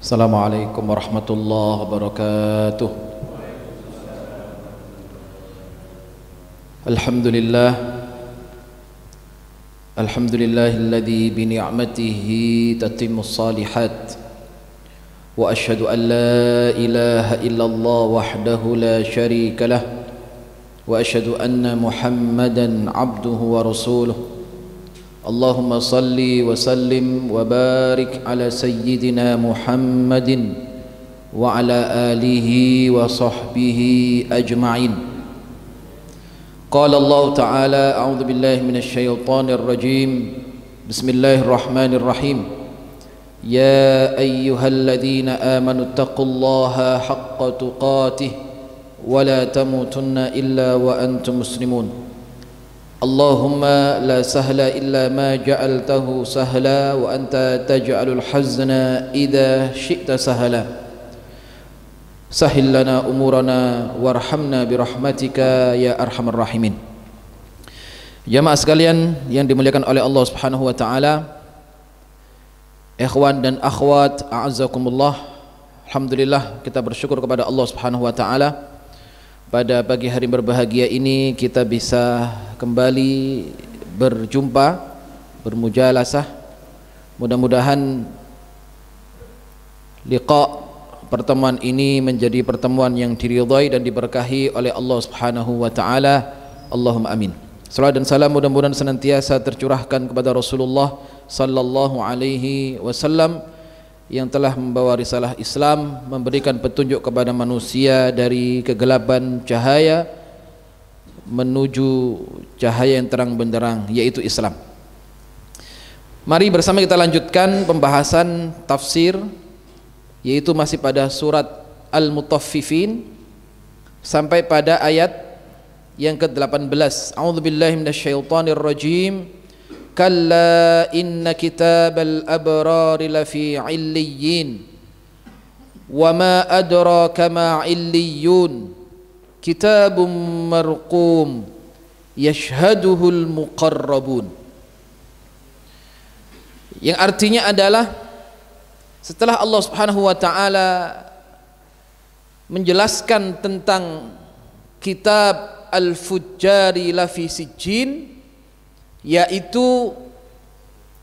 Assalamualaikum warahmatullahi wabarakatuh. Alhamdulillah, alhamdulillahilladzi bi ni'matihi tatimmus shalihat. Wa asyhadu an la ilaha illallah wahdahu la syarika lah. Wa asyhadu anna Muhammadan abduhu wa rasuluh. Allahumma salli wa sallim wa barik ala sayyidina Muhammadin wa ala alihi wa sahbihi ajma'in. Qala Allah Ta'ala, a'udzu billahi minasy syaithanir rajim. Bismillahirrahmanirrahim. Ya ayyuhalladzina amanu taqullaha haqqa tuqatih wa la tamutunna illa wa antum muslimun. Allahumma la sahla illa ma ja'altahu sahla wa anta taj'alul hazna idha syi'ta sahla. Sahil lana umurana warhamna birahmatika ya arhamar rahimin. Jamaah sekalian yang dimuliakan oleh Allah Subhanahu wa taala, ikhwan dan akhwat, a'azzakumullah. Alhamdulillah, kita bersyukur kepada Allah Subhanahu wa taala. Pada pagi hari berbahagia ini kita bisa kembali berjumpa, bermujalasah. Mudah-mudahan liqa pertemuan ini menjadi pertemuan yang diridhai dan diberkahi oleh Allah Subhanahu wa taala. Allahumma amin. Salawat dan salam mudah-mudahan senantiasa tercurahkan kepada Rasulullah sallallahu alaihi wasallam yang telah membawa risalah Islam, memberikan petunjuk kepada manusia dari kegelapan cahaya menuju cahaya yang terang benderang, yaitu Islam. Mari bersama kita lanjutkan pembahasan tafsir, yaitu masih pada surat Al-Mutaffifin sampai pada ayat yang ke-18. A'udzubillahi minasyaitonir rajim. Kalla inna kitabal abrari lafi illiyin wa ma adraka ma illiyun kitabun marqum yashhaduhul muqarrabun. Yang artinya adalah setelah Allah Subhanahu wa taala menjelaskan tentang kitab al-fujjari lafi sijjin, yaitu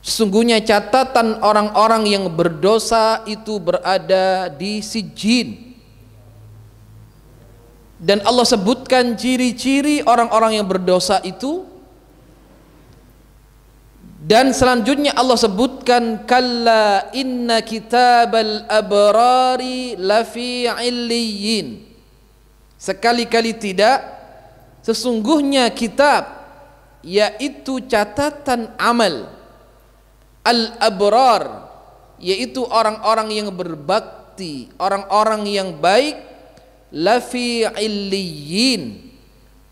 sesungguhnya catatan orang-orang yang berdosa itu berada di sijjin, dan Allah sebutkan ciri-ciri orang-orang yang berdosa itu, dan selanjutnya Allah sebutkan kalla inna kitabal abrari lafi illiyin. Sekali-kali tidak, sesungguhnya kitab, yaitu catatan amal al-abrar, yaitu orang-orang yang berbakti, orang-orang yang baik, lafi illiyin,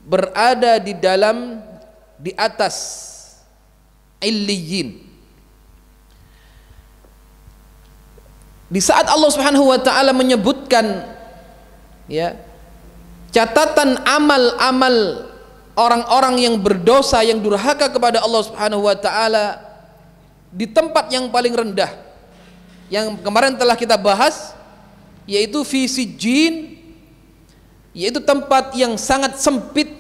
berada di dalam, di atas illiyin. Di saat Allah Subhanahu wa taala menyebutkan ya catatan amal-amal orang-orang yang berdosa, yang durhaka kepada Allah Subhanahu wa taala di tempat yang paling rendah, yang kemarin telah kita bahas, yaitu fi sijjin, yaitu tempat yang sangat sempit,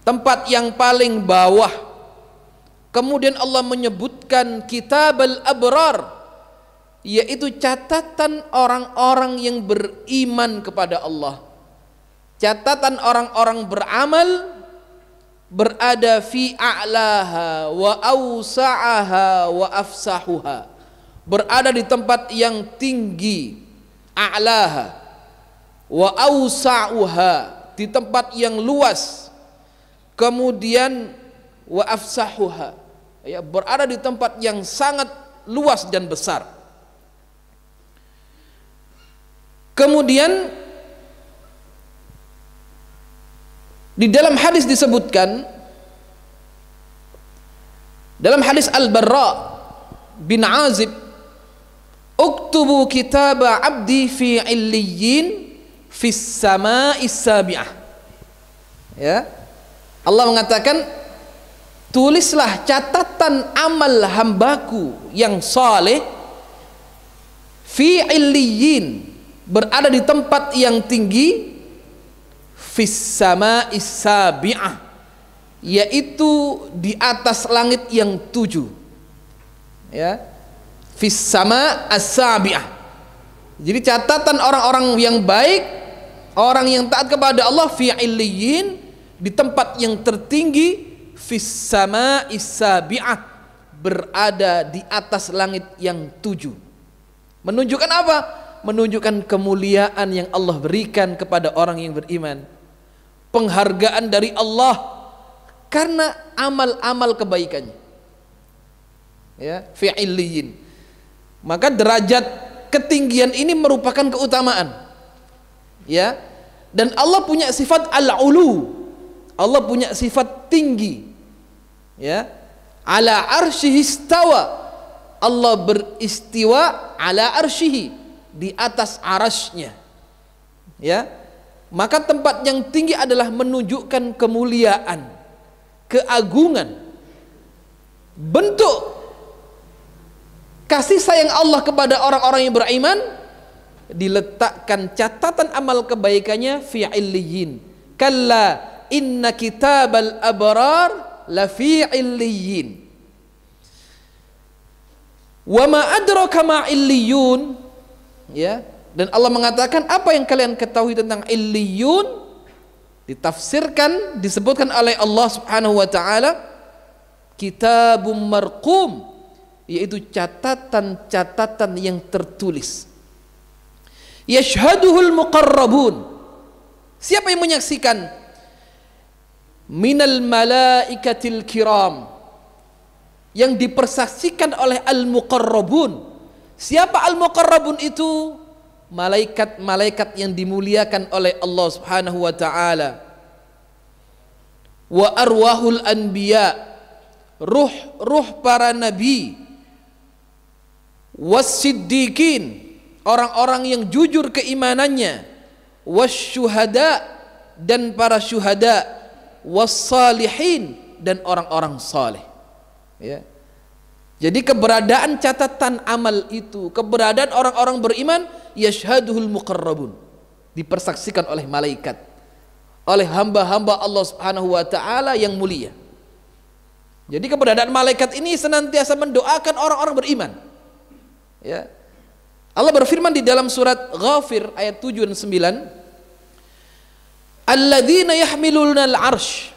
tempat yang paling bawah. Kemudian Allah menyebutkan kitabal abrar, yaitu catatan orang-orang yang beriman kepada Allah, catatan orang-orang beramal, berada fi a'laha wa awsa'aha wa afsahuha, berada di tempat yang tinggi, a'laha wa awsa'uha, di tempat yang luas, kemudian wa afsahuha, ya, berada di tempat yang sangat luas dan besar. Kemudian di dalam hadis disebutkan, dalam hadis Al-Barra bin Azib, uktubu kitaba abdi fi illiyin fis sama'is sabi'ah. Ya, Allah mengatakan, tulislah catatan amal hambaku yang saleh fi illiyin, berada di tempat yang tinggi, fis sama'is sabi'ah, yaitu di atas langit yang 7. Ya, fis sama'as sabi'ah. Jadi catatan orang-orang yang baik, orang yang taat kepada Allah, fi illiyin, di tempat yang tertinggi, fis sama'is sabi'ah, berada di atas langit yang 7. Menunjukkan apa? Menunjukkan kemuliaan yang Allah berikan kepada orang yang beriman, penghargaan dari Allah karena amal-amal kebaikannya. Ya, fi'illiyin. Maka derajat ketinggian ini merupakan keutamaan. Ya. Dan Allah punya sifat al-ulu. Allah punya sifat tinggi. Ya. Ala arsyihi istawa. Allah beristiwa ala arsyihi, di atas arasnya. Ya. Maka tempat yang tinggi adalah menunjukkan kemuliaan, keagungan. Bentuk kasih sayang Allah kepada orang-orang yang beriman diletakkan catatan amal kebaikannya fi illiyin. Kalla inna kitabal abrar la fi illiyin. Wa ma adraka ma illiyun. Ya, dan Allah mengatakan, apa yang kalian ketahui tentang illiyun? Ditafsirkan, disebutkan oleh Allah Subhanahu wa taala, kitabum marqum, yaitu catatan-catatan yang tertulis. Yashhaduhul muqarrabun. Siapa yang menyaksikan? Minal malaikatil kiram, yang dipersaksikan oleh al-muqarrabun. Siapa al-muqarrabun itu? Malaikat-malaikat yang dimuliakan oleh Allah Subhanahu wa taala. Wa arwahul anbiya, ruh-ruh para nabi. Was-siddiqin, orang-orang yang jujur keimanannya. Was-syuhada, dan para syuhada. Was-salihin, dan orang-orang saleh. Ya. Jadi keberadaan catatan amal itu, keberadaan orang-orang beriman, yashhaduhul muqarrabun, dipersaksikan oleh malaikat, oleh hamba-hamba Allah Subhanahu wa taala yang mulia. Jadi keberadaan malaikat ini senantiasa mendoakan orang-orang beriman. Ya. Allah berfirman di dalam surat Ghafir ayat 7 dan 9, alladzina yahmiluna al-'arsy,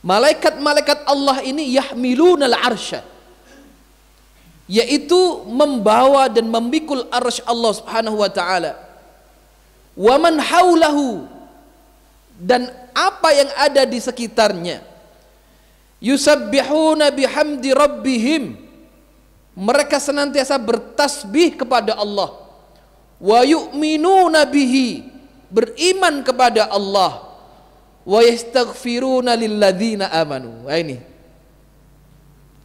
malaikat-malaikat Allah ini yahmiluna al-'arsya, yaitu membawa dan memikul arsy Allah Subhanahu wa taala. Wa man haulahu, dan apa yang ada di sekitarnya. Yusabbihuna bihamdi rabbihim, mereka senantiasa bertasbih kepada Allah. Wa yu'minuna bihi, beriman kepada Allah. Wa yastaghfiruna lilladzina amanu. Nah, ini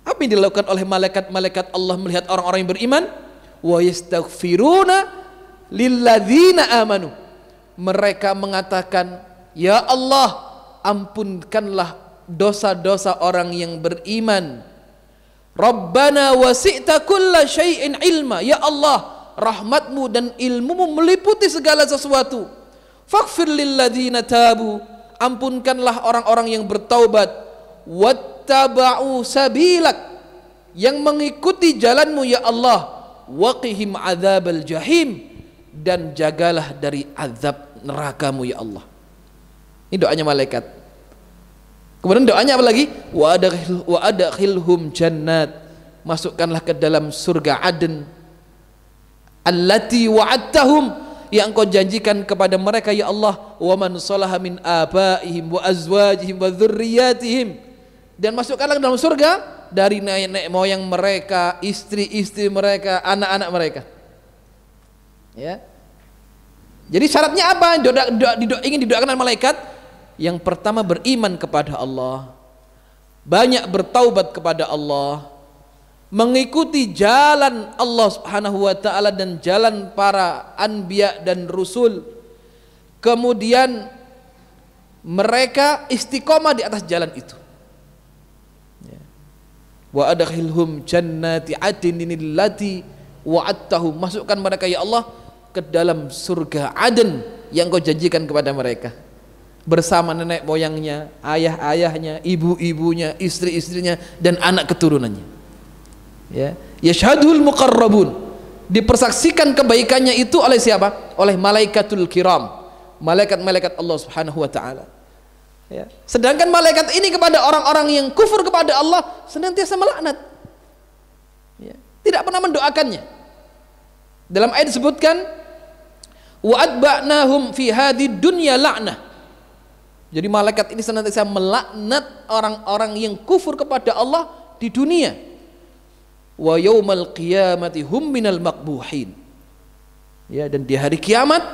apa yang dilakukan oleh malaikat-malaikat Allah melihat orang-orang yang beriman? Wa yastaghfiruna lilladzina amanu, mereka mengatakan, ya Allah, ampunkanlah dosa-dosa orang yang beriman. Rabbana wasi'ta kulla syai'in ilma, ya Allah, rahmatmu dan ilmumu meliputi segala sesuatu. Faghfir lilladzina tabu, ampunkanlah orang-orang yang bertaubat. Wattaba'u sabilak, yang mengikuti jalanmu ya Allah. Waqihim adzabal jahim, dan jagalah dari azab nerakamu ya Allah. Ini doanya malaikat. Kemudian doanya apa lagi? Wa adkhilhum jannat, masukkanlah ke dalam surga Aden, allati wa'adtahum, yang engkau janjikan kepada mereka ya Allah. Wa man salaha min abaihim wa azwajihim wa dzurriyyatihim, dan masukkanlah ke dalam surga dari nenek moyang mereka, istri-istri mereka, anak-anak mereka. Ya. Jadi syaratnya apa? Ingin didoakan oleh malaikat. Yang pertama, beriman kepada Allah, banyak bertaubat kepada Allah, mengikuti jalan Allah Subhanahu wa taala dan jalan para anbiya dan rusul. Kemudian mereka istiqomah di atas jalan itu. Wa adkhilhum jannati adnin allati wa'adtahum, masukkan mereka ya Allah ke dalam surga Aden yang kau janjikan kepada mereka, bersama nenek moyangnya, ayah-ayahnya, ibu-ibunya, istri-istrinya, dan anak keturunannya. Ya, yashhadul muqarrabun, dipersaksikan kebaikannya itu oleh siapa? Oleh malaikatul kiram, malaikat-malaikat Allah Subhanahu wa taala. Ya. Sedangkan malaikat ini kepada orang-orang yang kufur kepada Allah senantiasa melaknat. Ya. Tidak pernah mendoakannya. Dalam ayat disebutkan wa atba'nahum fi hadid dunya la'nah. Jadi malaikat ini senantiasa melaknat orang-orang yang kufur kepada Allah di dunia. Wa yaumal qiyamati hum minal maqbuhin. Ya, dan di hari kiamat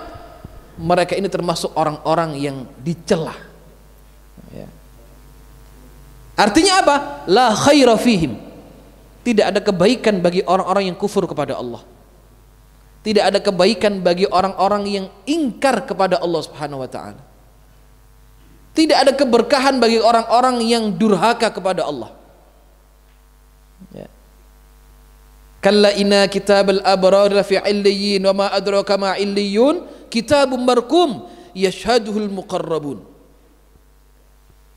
mereka ini termasuk orang-orang yang dicela. Ya. Artinya apa? La khaira fihim. Tidak ada kebaikan bagi orang-orang yang kufur kepada Allah. Tidak ada kebaikan bagi orang-orang yang ingkar kepada Allah Subhanahu wa taala. Tidak ada keberkahan bagi orang-orang yang durhaka kepada Allah. Ya. Kalla inna kitabal abrar lafi illiyin wa ma adraka ma illiyun kitabun marqum yashhaduhul muqarrabun.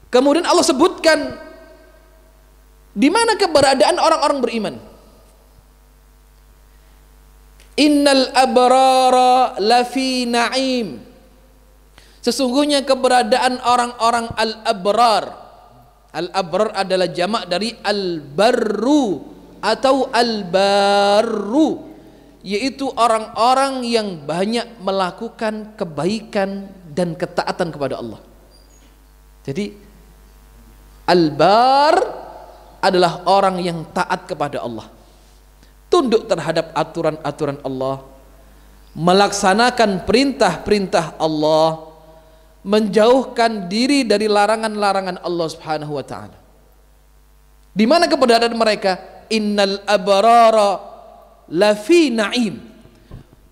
Kemudian Allah sebutkan di mana keberadaan orang-orang beriman. Innal abrara lafi na'im. Sesungguhnya keberadaan orang-orang al-abrar. Al-abrar adalah jamak dari al-barru atau al-barru, yaitu orang-orang yang banyak melakukan kebaikan dan ketaatan kepada Allah. Jadi al-bar adalah orang yang taat kepada Allah, tunduk terhadap aturan-aturan Allah, melaksanakan perintah-perintah Allah, menjauhkan diri dari larangan-larangan Allah Subhanahu wa taala. Di mana keberadaan mereka? Innal abrara lafi na'im.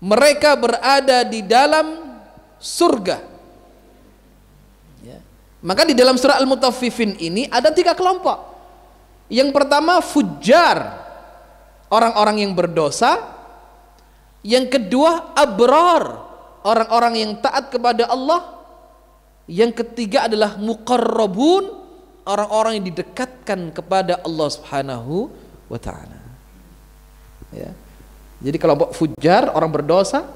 Mereka berada di dalam surga. Ya. Maka di dalam surah Al-Mutaffifin ini ada 3 kelompok. Yang pertama fujjar, orang-orang yang berdosa. Yang kedua abrar, orang-orang yang taat kepada Allah. Yang ketiga adalah muqarrabun, orang-orang yang didekatkan kepada Allah Subhanahu wa ta'ala. Ya. Jadi kelompok fujjar, orang berdosa,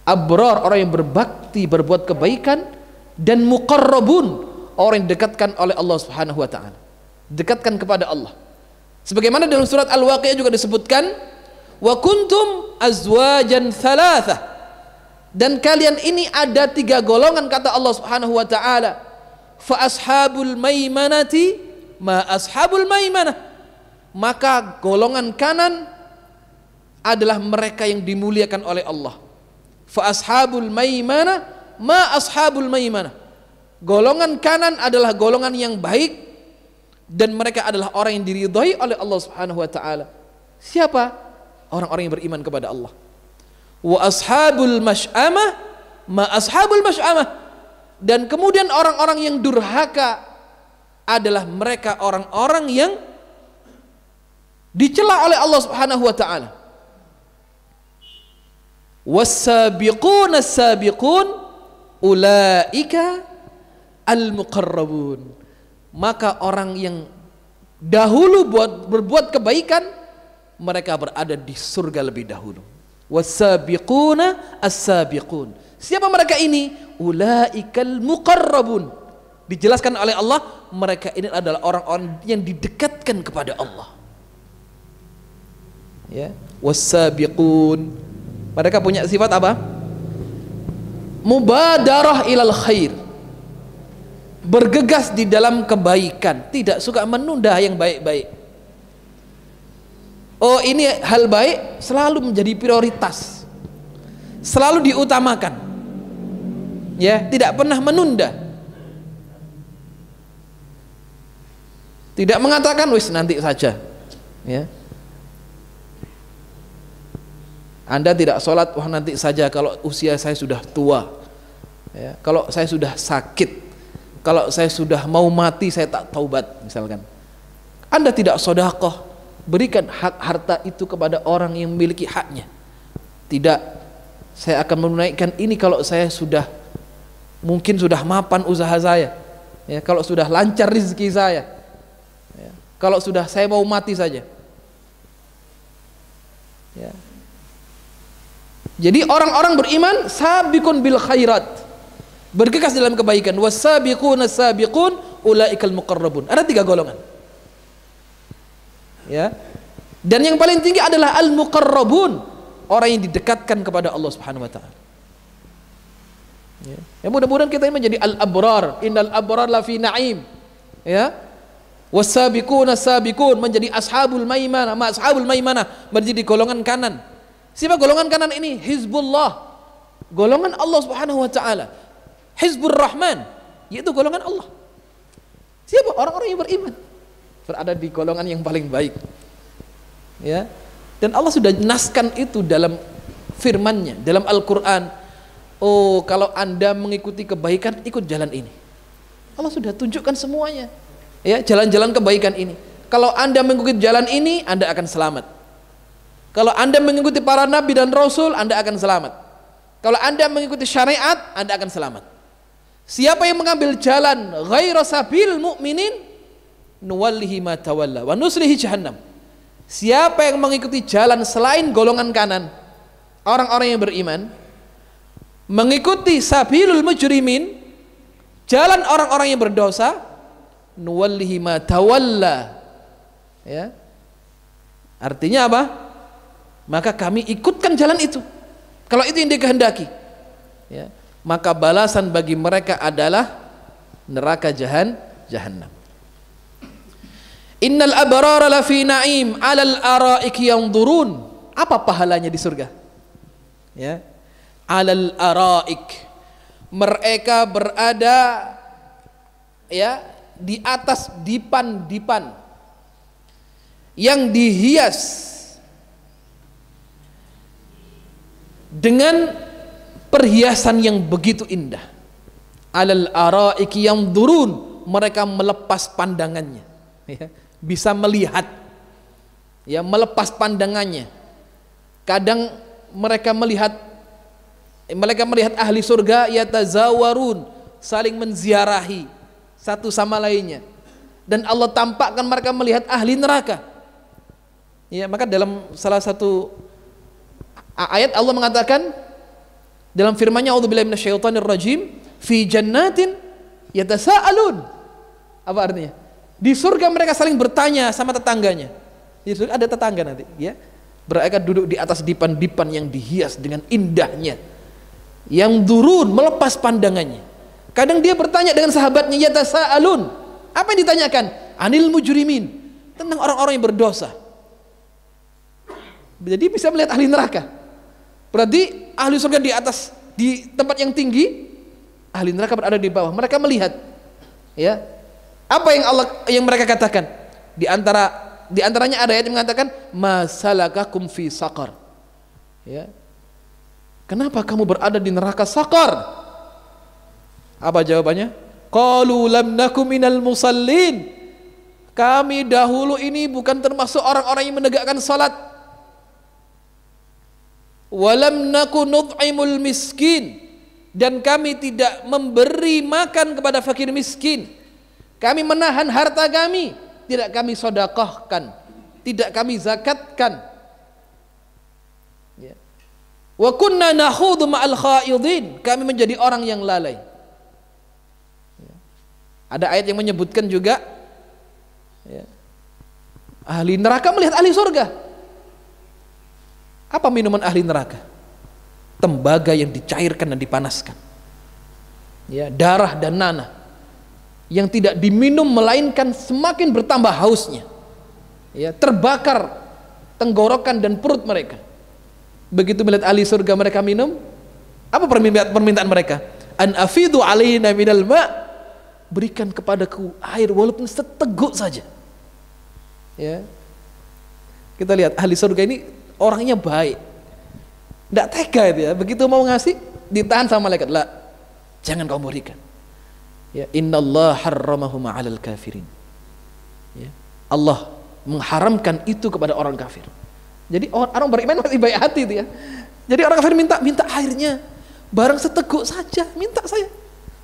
abrar, orang yang berbakti, berbuat kebaikan, dan muqarrabun, orang yang didekatkan oleh Allah Subhanahu wa ta'ala, dekatkan kepada Allah. Sebagaimana dalam surat Al-Waqi'ah juga disebutkan, wa kuntum azwajan thalathah, dan kalian ini ada 3 golongan kata Allah Subhanahu wa ta'ala. Fa ashabul maimanati ma ashabul maimanah, maka golongan kanan adalah mereka yang dimuliakan oleh Allah. Fa ashabul maimanah ma ashabul maimanah, golongan kanan adalah golongan yang baik dan mereka adalah orang yang diridhai oleh Allah Subhanahu wa taala. Siapa? Orang-orang yang beriman kepada Allah. Wa ashabul masy'amah ma ashabul masy'amah, dan kemudian orang-orang yang durhaka adalah mereka orang-orang yang dicela oleh Allah Subhanahu wa taala. Was-sabiqun as-sabiqun ulaika al-muqarrabun, maka orang yang dahulu berbuat kebaikan mereka berada di surga lebih dahulu. Was-sabiquna as-sabiqun, siapa mereka ini? Ulaikal muqarrabun, dijelaskan oleh Allah mereka ini adalah orang-orang yang didekatkan kepada Allah. Ya, was-sabiqun, mereka punya sifat apa? Mubadarah ilal khair, bergegas di dalam kebaikan, tidak suka menunda yang baik-baik. Oh, ini hal baik selalu menjadi prioritas, selalu diutamakan. Ya, tidak pernah menunda. Tidak mengatakan wis nanti saja. Ya. Anda tidak sholat, wah nanti saja kalau usia saya sudah tua, ya, kalau saya sudah sakit, kalau saya sudah mau mati saya tak taubat misalkan. Anda tidak sedekah, berikan hak harta itu kepada orang yang memiliki haknya. Tidak, saya akan menunaikan ini kalau saya sudah mungkin sudah mapan usaha saya, ya, kalau sudah lancar rezeki saya, ya, kalau sudah saya mau mati saja, ya. Jadi orang-orang beriman sabiqun bil khairat, bergegas dalam kebaikan. Wasabiquna sabiqun ulaikal muqarrabun. Ada 3 golongan. Ya. Dan yang paling tinggi adalah al muqarrabun, orang yang didekatkan kepada Allah Subhanahu wa taala. Ya, mudah-mudahan kita ini menjadi al-abrar. Innal abrar lafi na'im. Ya. Wasabiquna sabiqun, menjadi ashabul maimanah, ma ashabul maimanah, menjadi golongan kanan. Siapa golongan kanan ini? Hizbullah, golongan Allah Subhanahu wa taala. Hizbur Rahman, yaitu golongan Allah. Siapa? Orang-orang yang beriman berada di golongan yang paling baik. Ya. Dan Allah sudah naskan itu dalam firman-Nya, dalam Al-Qur'an. Oh, kalau Anda mengikuti kebaikan, ikut jalan ini. Allah sudah tunjukkan semuanya. Ya, jalan-jalan kebaikan ini. Kalau Anda mengikuti jalan ini, Anda akan selamat. Kalau Anda mengikuti para nabi dan rasul, Anda akan selamat. Kalau Anda mengikuti syariat, Anda akan selamat. Siapa yang mengambil jalan ghaira sabil mu'minin, nuwallihi ma tawalla wa nuslihi jahannam. Siapa yang mengikuti jalan selain golongan kanan, orang-orang yang beriman, mengikuti sabilul mujrimin, jalan orang-orang yang berdosa, nuwallihi ma tawalla. Ya. Artinya apa? Maka kami ikutkan jalan itu. Kalau itu yang dikehendaki, ya, maka balasan bagi mereka adalah neraka jahannam. Innal abrara lafi na'im 'alal ara'iki yanzurun. Apa pahalanya di surga? Ya. 'Alal ara'ik. Mereka berada, ya, di atas dipan-dipan yang dihias dengan perhiasan yang begitu indah. Alal araiki yang durun, mereka melepas pandangannya, ya, bisa melihat, ya, melepas pandangannya. Kadang mereka melihat ahli surga yatazawarun, saling menziarahi satu sama lainnya. Dan Allah tampakkan mereka melihat ahli neraka. Ya, maka dalam salah satu ayat Allah mengatakan dalam firman-Nya, a'udzubillahi minasyaitonir rajim, fi jannatin yatasaalun. Apa artinya? Di surga mereka saling bertanya sama tetangganya. Di surga ada tetangga nanti, ya. Mereka duduk di atas dipan-dipan yang dihias dengan indahnya. Yang durun, melepas pandangannya. Kadang dia bertanya dengan sahabatnya, yatasaalun. Apa yang ditanyakan? Anil mujrimin, tentang orang-orang yang berdosa. Jadi bisa melihat ahli neraka. Berarti ahli surga di atas, di tempat yang tinggi, ahli neraka berada di bawah. Mereka melihat, ya, apa yang mereka katakan. Di antaranya ada ayat yang mengatakan, masalakakum fi saqar. Ya. Kenapa kamu berada di neraka saqar? Apa jawabannya? Qalu lam nakum minal musallin. Kami dahulu ini bukan termasuk orang-orang yang menegakkan salat. Walam naku nut'imul miskin, dan kami tidak memberi makan kepada fakir miskin. Kami menahan harta kami, tidak kami sedekahkan, tidak kami zakatkan. Ya. Wa kunna nakhudhu ma'al khaidin, kami menjadi orang yang lalai. Ya. Ada ayat yang menyebutkan juga, ya, ahli neraka melihat ahli surga. Apa minuman ahli neraka? Tembaga yang dicairkan dan dipanaskan, ya, darah dan nanah yang tidak diminum melainkan semakin bertambah hausnya, ya, terbakar tenggorokan dan perut mereka. Begitu melihat ahli surga mereka minum, apa permintaan mereka? An afidu alaina minal ma', berikan kepadaku air walaupun seteguk saja. Ya. Kita lihat ahli surga ini orangnya baik, tidak tega itu, ya. Begitu mau ngasih ditahan sama malaikat, lah, jangan kau berikan. Ya, innallaha harramahum 'alal kafirin. Ya. Allah mengharamkan itu kepada orang kafir. Jadi orang beriman masih baik hati itu ya. Jadi orang kafir minta airnya, barang seteguk saja, minta saya.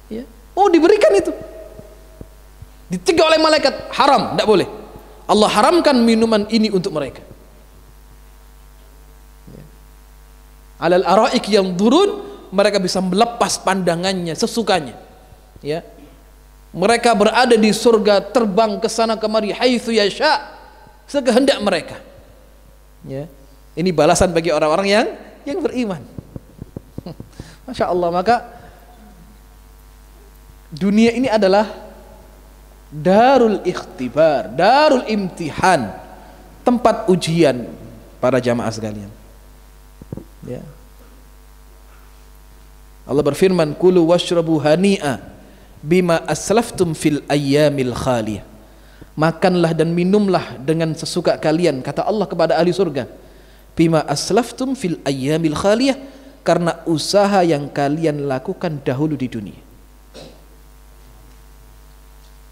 Ya. Oh, diberikan itu. Dicegah oleh malaikat, haram, tidak boleh. Allah haramkan minuman ini untuk mereka. Ya. Alal araik yang turun, mereka bisa melepas pandangannya sesukanya. Ya. Mereka berada di surga, terbang ke sana kemari, haitsu yasha, sekehendak mereka. Ya. Ini balasan bagi orang-orang yang beriman. Masya Allah. Maka dunia ini adalah darul ikhtibar, darul imtihan, tempat ujian para jamaah sekalian. Ya. Allah berfirman, kulu washrabu hani'a bima aslaftum fil ayyamil khaliyah. Makanlah dan minumlah dengan sesuka kalian, kata Allah kepada ahli surga, bima aslaftum fil ayyamil khaliyah, karena usaha yang kalian lakukan dahulu di dunia.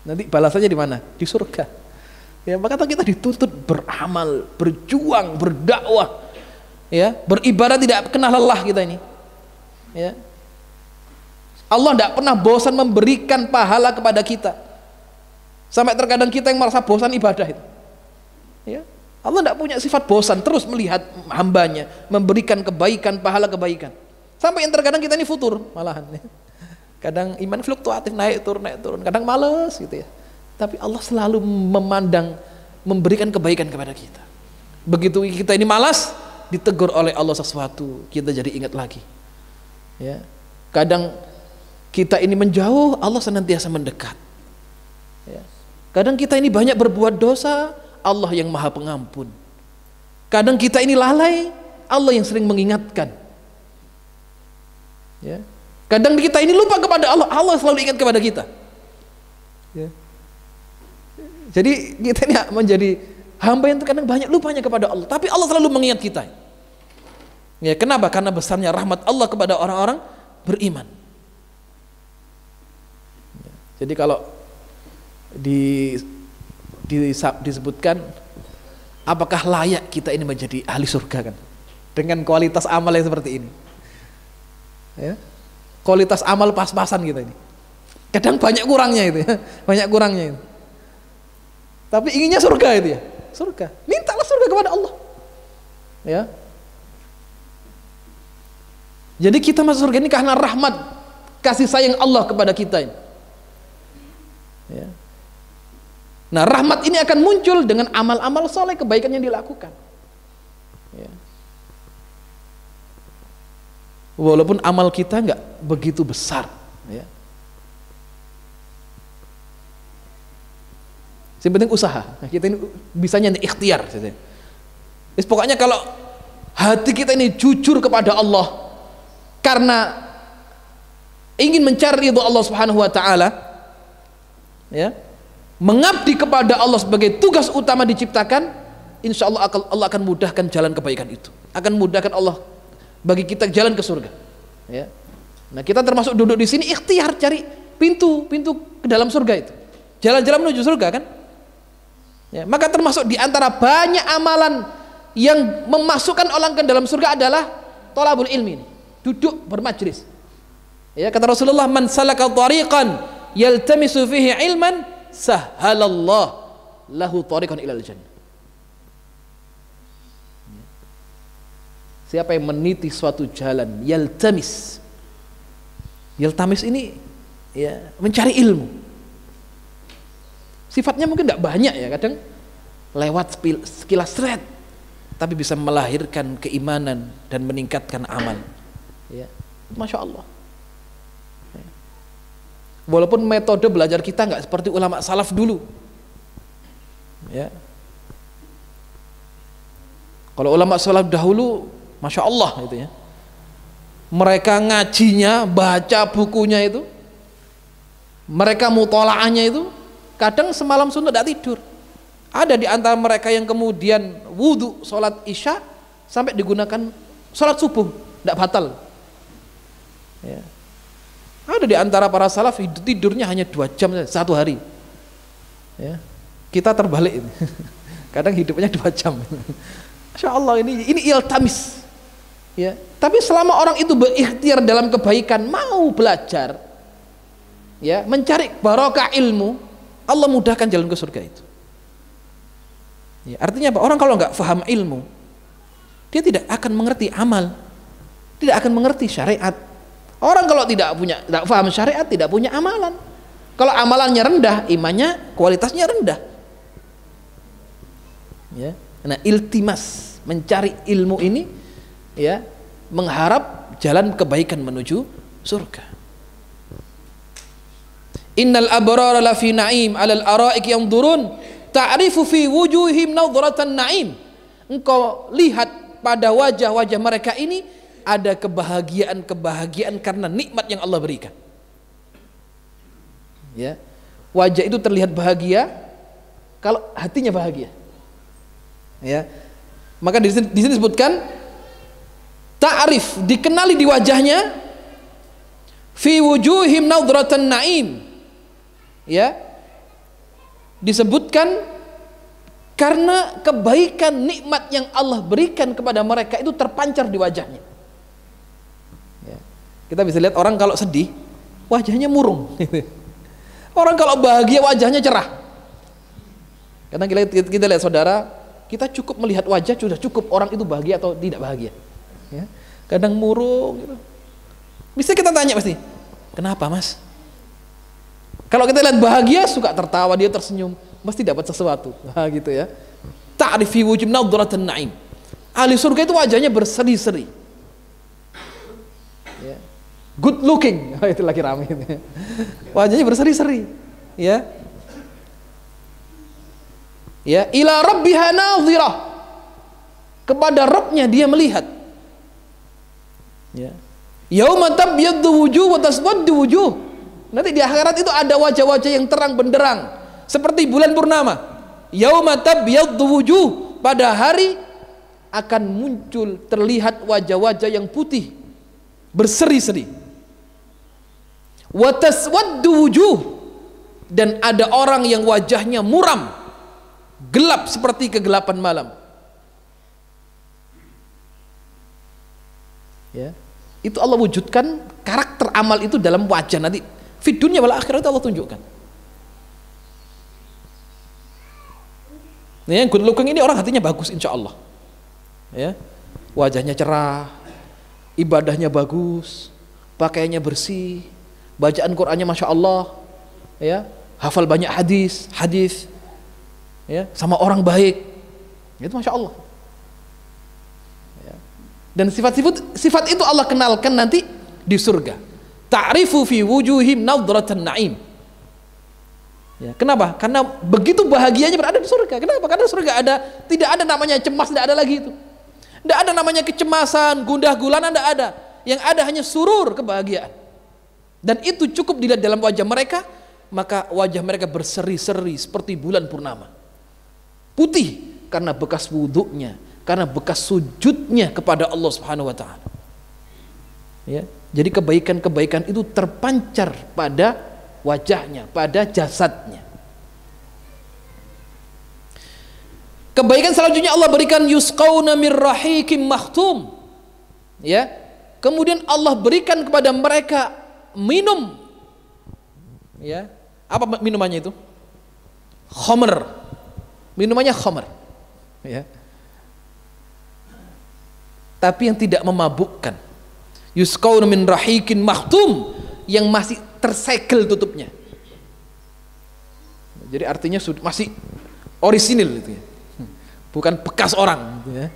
Nanti balasannya di mana? Di surga. Ya, maka kita dituntut beramal, berjuang, berdakwah, ya, beribadah tidak kenal lelah kita ini. Ya. Allah tidak pernah bosan memberikan pahala kepada kita. Sampai terkadang kita yang merasa bosan ibadah itu. Ya. Allah tidak punya sifat bosan, terus melihat hambanya, memberikan kebaikan, pahala kebaikan. Sampai yang terkadang kita ini futur malahan. Ya. Kadang iman fluktuatif, naik turun, kadang males gitu ya. Tapi Allah selalu memandang, memberikan kebaikan kepada kita. Begitu kita ini malas, ditegur oleh Allah sesuatu, kita jadi ingat lagi. Ya. Kadang kita ini menjauh, Allah senantiasa mendekat. Ya. Kadang kita ini banyak berbuat dosa, Allah yang maha pengampun. Kadang kita ini lalai, Allah yang sering mengingatkan. Ya. Kadang kita ini lupa kepada Allah, Allah selalu ingat kepada kita. Ya. Jadi kita ini menjadi hamba yang terkadang banyak lupanya kepada Allah, tapi Allah selalu mengingat kita. Ya, kenapa? Karena besarnya rahmat Allah kepada orang-orang beriman. Ya. Jadi kalau disebutkan, apakah layak kita ini menjadi ahli surga kan? Dengan kualitas amal yang seperti ini. Ya. Kualitas amal pas-pasan kita ini. Kadang banyak kurangnya itu ya. Banyak kurangnya itu. Tapi inginnya surga itu ya. Surga. Mintalah surga kepada Allah. Ya. Jadi kita masuk surga ini karena rahmat, kasih sayang Allah kepada kita ini. Ya. Nah, rahmat ini akan muncul dengan amal-amal soleh, kebaikan yang dilakukan. Ya. Walaupun amal kita nggak begitu besar, ya. Yang penting usaha. Nah, kita ini bisanya ikhtiar. Pokoknya kalau hati kita ini jujur kepada Allah karena ingin mencari ridho Allah Subhanahu Wa Taala, ya, mengabdi kepada Allah sebagai tugas utama diciptakan, insya Allah Allah akan mudahkan jalan kebaikan itu, akan mudahkan Allah bagi kita jalan ke surga. Ya. Nah, kita termasuk duduk di sini ikhtiar cari pintu ke dalam surga itu, jalan-jalan menuju surga kan. Ya, maka termasuk di antara banyak amalan yang memasukkan orang ke dalam surga adalah thalabul ilmi, duduk bermajlis. Ya, kata Rasulullah, man salaka tariqan yaltamisu fihi ilman sahhalallahu lahu tariqan ilal jannah. Siapa yang meniti suatu jalan, yaltamis ini ya mencari ilmu. Sifatnya mungkin tidak banyak ya, kadang lewat sekilas thread, tapi bisa melahirkan keimanan dan meningkatkan amal. Ya, masya Allah. Ya. Walaupun metode belajar kita nggak seperti ulama salaf dulu. Ya. Kalau ulama salaf dahulu, masya Allah gitu ya. Mereka ngajinya, baca bukunya itu, mereka mutolaahnya itu, kadang semalam suntuk tidak tidur. Ada di antara mereka yang kemudian wudhu sholat isya sampai digunakan sholat subuh, tidak batal. Ya. Ada di antara para salaf tidurnya hanya 2 jam satu hari. Ya. Kita terbalik ini. kadang hidupnya 2 jam. Masya Allah, ini iltamis, ya. Tapi selama orang itu berikhtiar dalam kebaikan, mau belajar, ya, mencari barokah ilmu, Allah mudahkan jalan ke surga itu. Ya, artinya apa? Orang kalau nggak paham ilmu, dia tidak akan mengerti amal, tidak akan mengerti syariat. Orang kalau tidak paham syariat, tidak punya amalan. Kalau amalannya rendah, imannya, kualitasnya rendah. Ya. Nah, iltimas, mencari ilmu ini, ya, mengharap jalan kebaikan menuju surga. Innal abrara lafi na'im 'alal ara'ik yanzurun ta'rifu fi wujuhihim nadratan na'im. Engkau lihat pada wajah-wajah mereka ini ada kebahagiaan karena nikmat yang Allah berikan. Ya. Wajah itu terlihat bahagia kalau hatinya bahagia. Ya. Maka di sini disebutkan ta'rif, dikenali di wajahnya, fi wujuhim nadratan na'im. Ya. Disebutkan karena kebaikan nikmat yang Allah berikan kepada mereka itu terpancar di wajahnya. Ya. Kita bisa lihat orang kalau sedih wajahnya murung. Orang kalau bahagia wajahnya cerah. Kadang kita lihat saudara, kita cukup melihat wajah sudah cukup orang itu bahagia atau tidak bahagia. Ya. Kadang murung gitu. Bisa kita tanya pasti, kenapa mas? Kalau kita lihat bahagia, suka tertawa, dia tersenyum, mesti dapat sesuatu. Nah, gitu ya. Ta'rifi wujud nadratan na'im. Ahli surga itu wajahnya berseri-seri. Ya. Good looking. Itu lagi ramai. Wajahnya berseri-seri. Ya. Ya, ila rabbiha nadhirah. Kepada Rabbnya dia melihat. Ya. Yauma tabyaddu wujuh wa taswaddu wujuh. Nanti di akhirat itu ada wajah-wajah yang terang benderang seperti bulan purnama. Yauma tabyaddu wujuh, pada hari akan muncul terlihat wajah-wajah yang putih berseri-seri. Wa taswaddu wujuh, dan ada orang yang wajahnya muram, gelap seperti kegelapan malam. Ya. Itu Allah wujudkan karakter amal itu dalam wajah nanti. Di dunia wal akhirat Allah tunjukkan. Nah, yang good looking ini orang hatinya bagus insya Allah. Ya. Wajahnya cerah, ibadahnya bagus, pakaiannya bersih, bacaan Qur'annya masya Allah, ya, hafal banyak hadis, ya, sama orang baik, itu masya Allah. Ya. Dan sifat itu Allah kenalkan nanti di surga. Ta'rifu fi wujuhim nadratan na'im. Ya, kenapa? Karena begitu bahagianya berada di surga. Kenapa? Karena surga tidak ada namanya cemas, tidak ada lagi itu. Tidak ada namanya kecemasan, gundah gulana, tidak ada. Yang ada hanya surur, kebahagiaan. Dan itu cukup dilihat dalam wajah mereka, maka wajah mereka berseri-seri seperti bulan purnama. Putih karena bekas wudhunya, karena bekas sujudnya kepada Allah Subhanahu wa taala. Ya. Jadi kebaikan-kebaikan itu terpancar pada wajahnya, pada jasadnya. Kebaikan selanjutnya Allah berikan yusqauna mir rahiqim makhtum. Ya. Kemudian Allah berikan kepada mereka minum. Ya. Apa minumannya itu? Khamr. Minumannya khamr. Ya. Tapi yang tidak memabukkan. Yusqauna min rahiqin makhtum, yang masih tersegel tutupnya. Jadi artinya masih orisinil gitu ya. Bukan bekas orang gitu ya.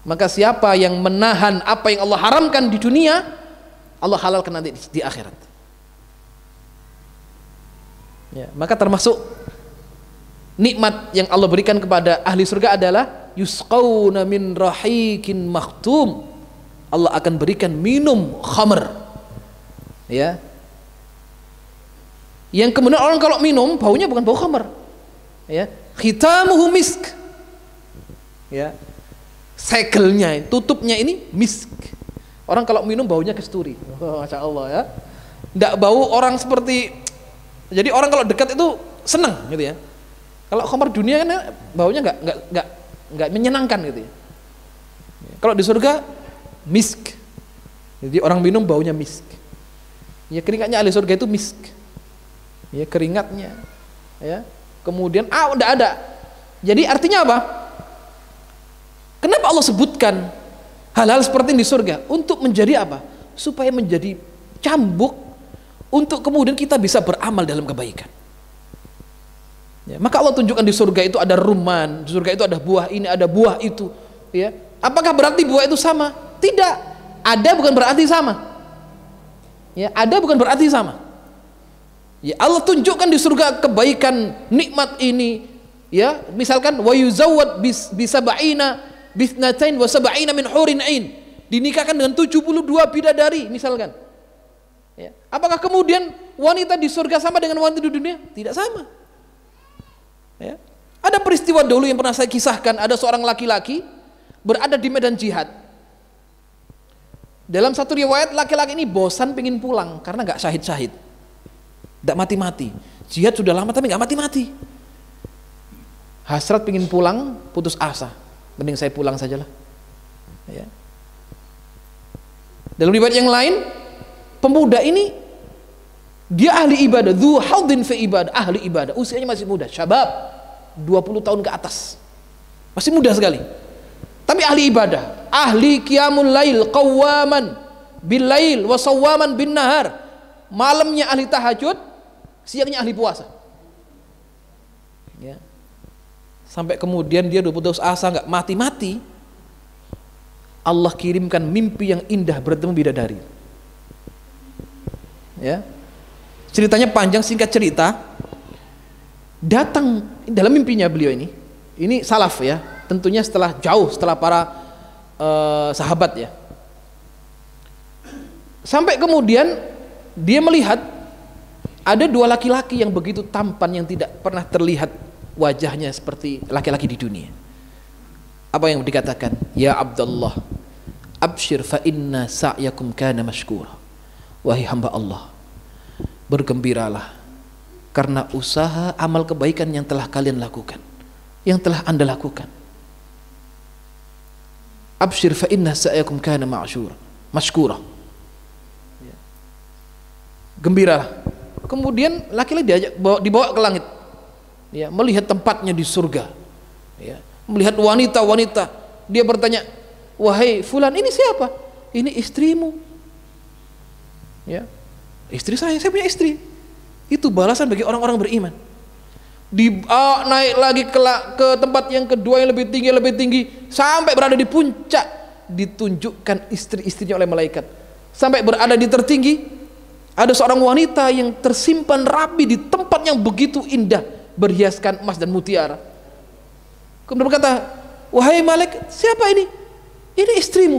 Maka siapa yang menahan apa yang Allah haramkan di dunia, Allah halalkan nanti di akhirat. Ya, maka termasuk nikmat yang Allah berikan kepada ahli surga adalah yusqauna min rahiqin makhtum. Allah akan berikan minum khamr. Ya. Yang kemudian orang kalau minum baunya bukan bau khamr. Ya. Khitamuhu misk. Ya. Segelnya, tutupnya ini misk. Orang kalau minum baunya kasturi. Oh, Masya Allah ya. Tidak bau orang seperti, jadi orang kalau dekat itu senang gitu ya. Kalau khamar dunia kan baunya nggak menyenangkan gitu ya. Kalau di surga misk. Jadi orang minum baunya misk. Ya keringatnya ahli surga itu misk. Ya keringatnya. Ya. Kemudian enggak ada. Jadi artinya apa? Kenapa Allah sebutkan hal-hal seperti ini di surga? Untuk menjadi apa? Supaya menjadi cambuk untuk kemudian kita bisa beramal dalam kebaikan. Ya, maka Allah tunjukkan di surga itu ada rumman, di surga itu ada buah ini, ada buah itu. Ya, apakah berarti buah itu sama? Tidak. Ada bukan berarti sama. Ya, ada bukan berarti sama. Ya, Allah tunjukkan di surga kebaikan, nikmat ini. Ya, misalkan wa yuzawwad bisab'ina bisnatain wa sab'ina min hurin ain, dinikahkan dengan 72 bidadari misalkan. Ya. Apakah kemudian wanita di surga sama dengan wanita di dunia? Tidak sama. Ya. Ada peristiwa dulu yang pernah saya kisahkan, ada seorang laki-laki berada di medan jihad. Dalam satu riwayat laki-laki ini bosan pengen pulang karena nggak syahid-syahid, nggak mati-mati. Jihad sudah lama tapi nggak mati-mati. Hasrat pengen pulang, putus asa. Mending saya pulang sajalah. Ya. Dalam riwayat yang lain, pemuda ini dia ahli ibadah, dzu haudin fi ibadah, ahli ibadah, usianya masih muda, syabab, 20 tahun ke atas. Masih muda sekali. Tapi ahli ibadah, ahli qiyamul lail, qawwaman bil lail wa sawwaman bin nahar. Malamnya ahli tahajud, siangnya ahli puasa. Ya. Sampai kemudian dia udah putus asa, nggak mati-mati, Allah kirimkan mimpi yang indah bertemu bidadari. Ya, ceritanya panjang, singkat cerita, datang dalam mimpinya beliau ini salaf ya, tentunya jauh setelah para sahabat ya. Sampai kemudian dia melihat ada dua laki-laki yang begitu tampan yang tidak pernah terlihat wajahnya seperti laki-laki di dunia. Apa yang dikatakan? Ya Abdullah, abshir fa inna sa'yakum kana mashkura. Wahai hamba Allah, bergembiralah karena usaha amal kebaikan yang telah kalian lakukan, yang telah Anda lakukan. Abshir fa inna sa'yakum kana mashkura. Gembiralah. Kemudian laki-laki dibawa ke langit. Ya, melihat tempatnya di surga, ya, melihat wanita-wanita. Dia bertanya, wahai fulan, ini siapa? Ini istrimu. Ya, istri saya punya istri. Itu balasan bagi orang-orang beriman. Naik lagi ke tempat yang kedua yang lebih tinggi, sampai berada di puncak, ditunjukkan istri-istrinya oleh malaikat. Sampai berada di tertinggi, ada seorang wanita yang tersimpan rapi di tempat yang begitu indah, berhiaskan emas dan mutiara. Kemudian berkata, wahai malaikat, siapa ini? Ini istrimu.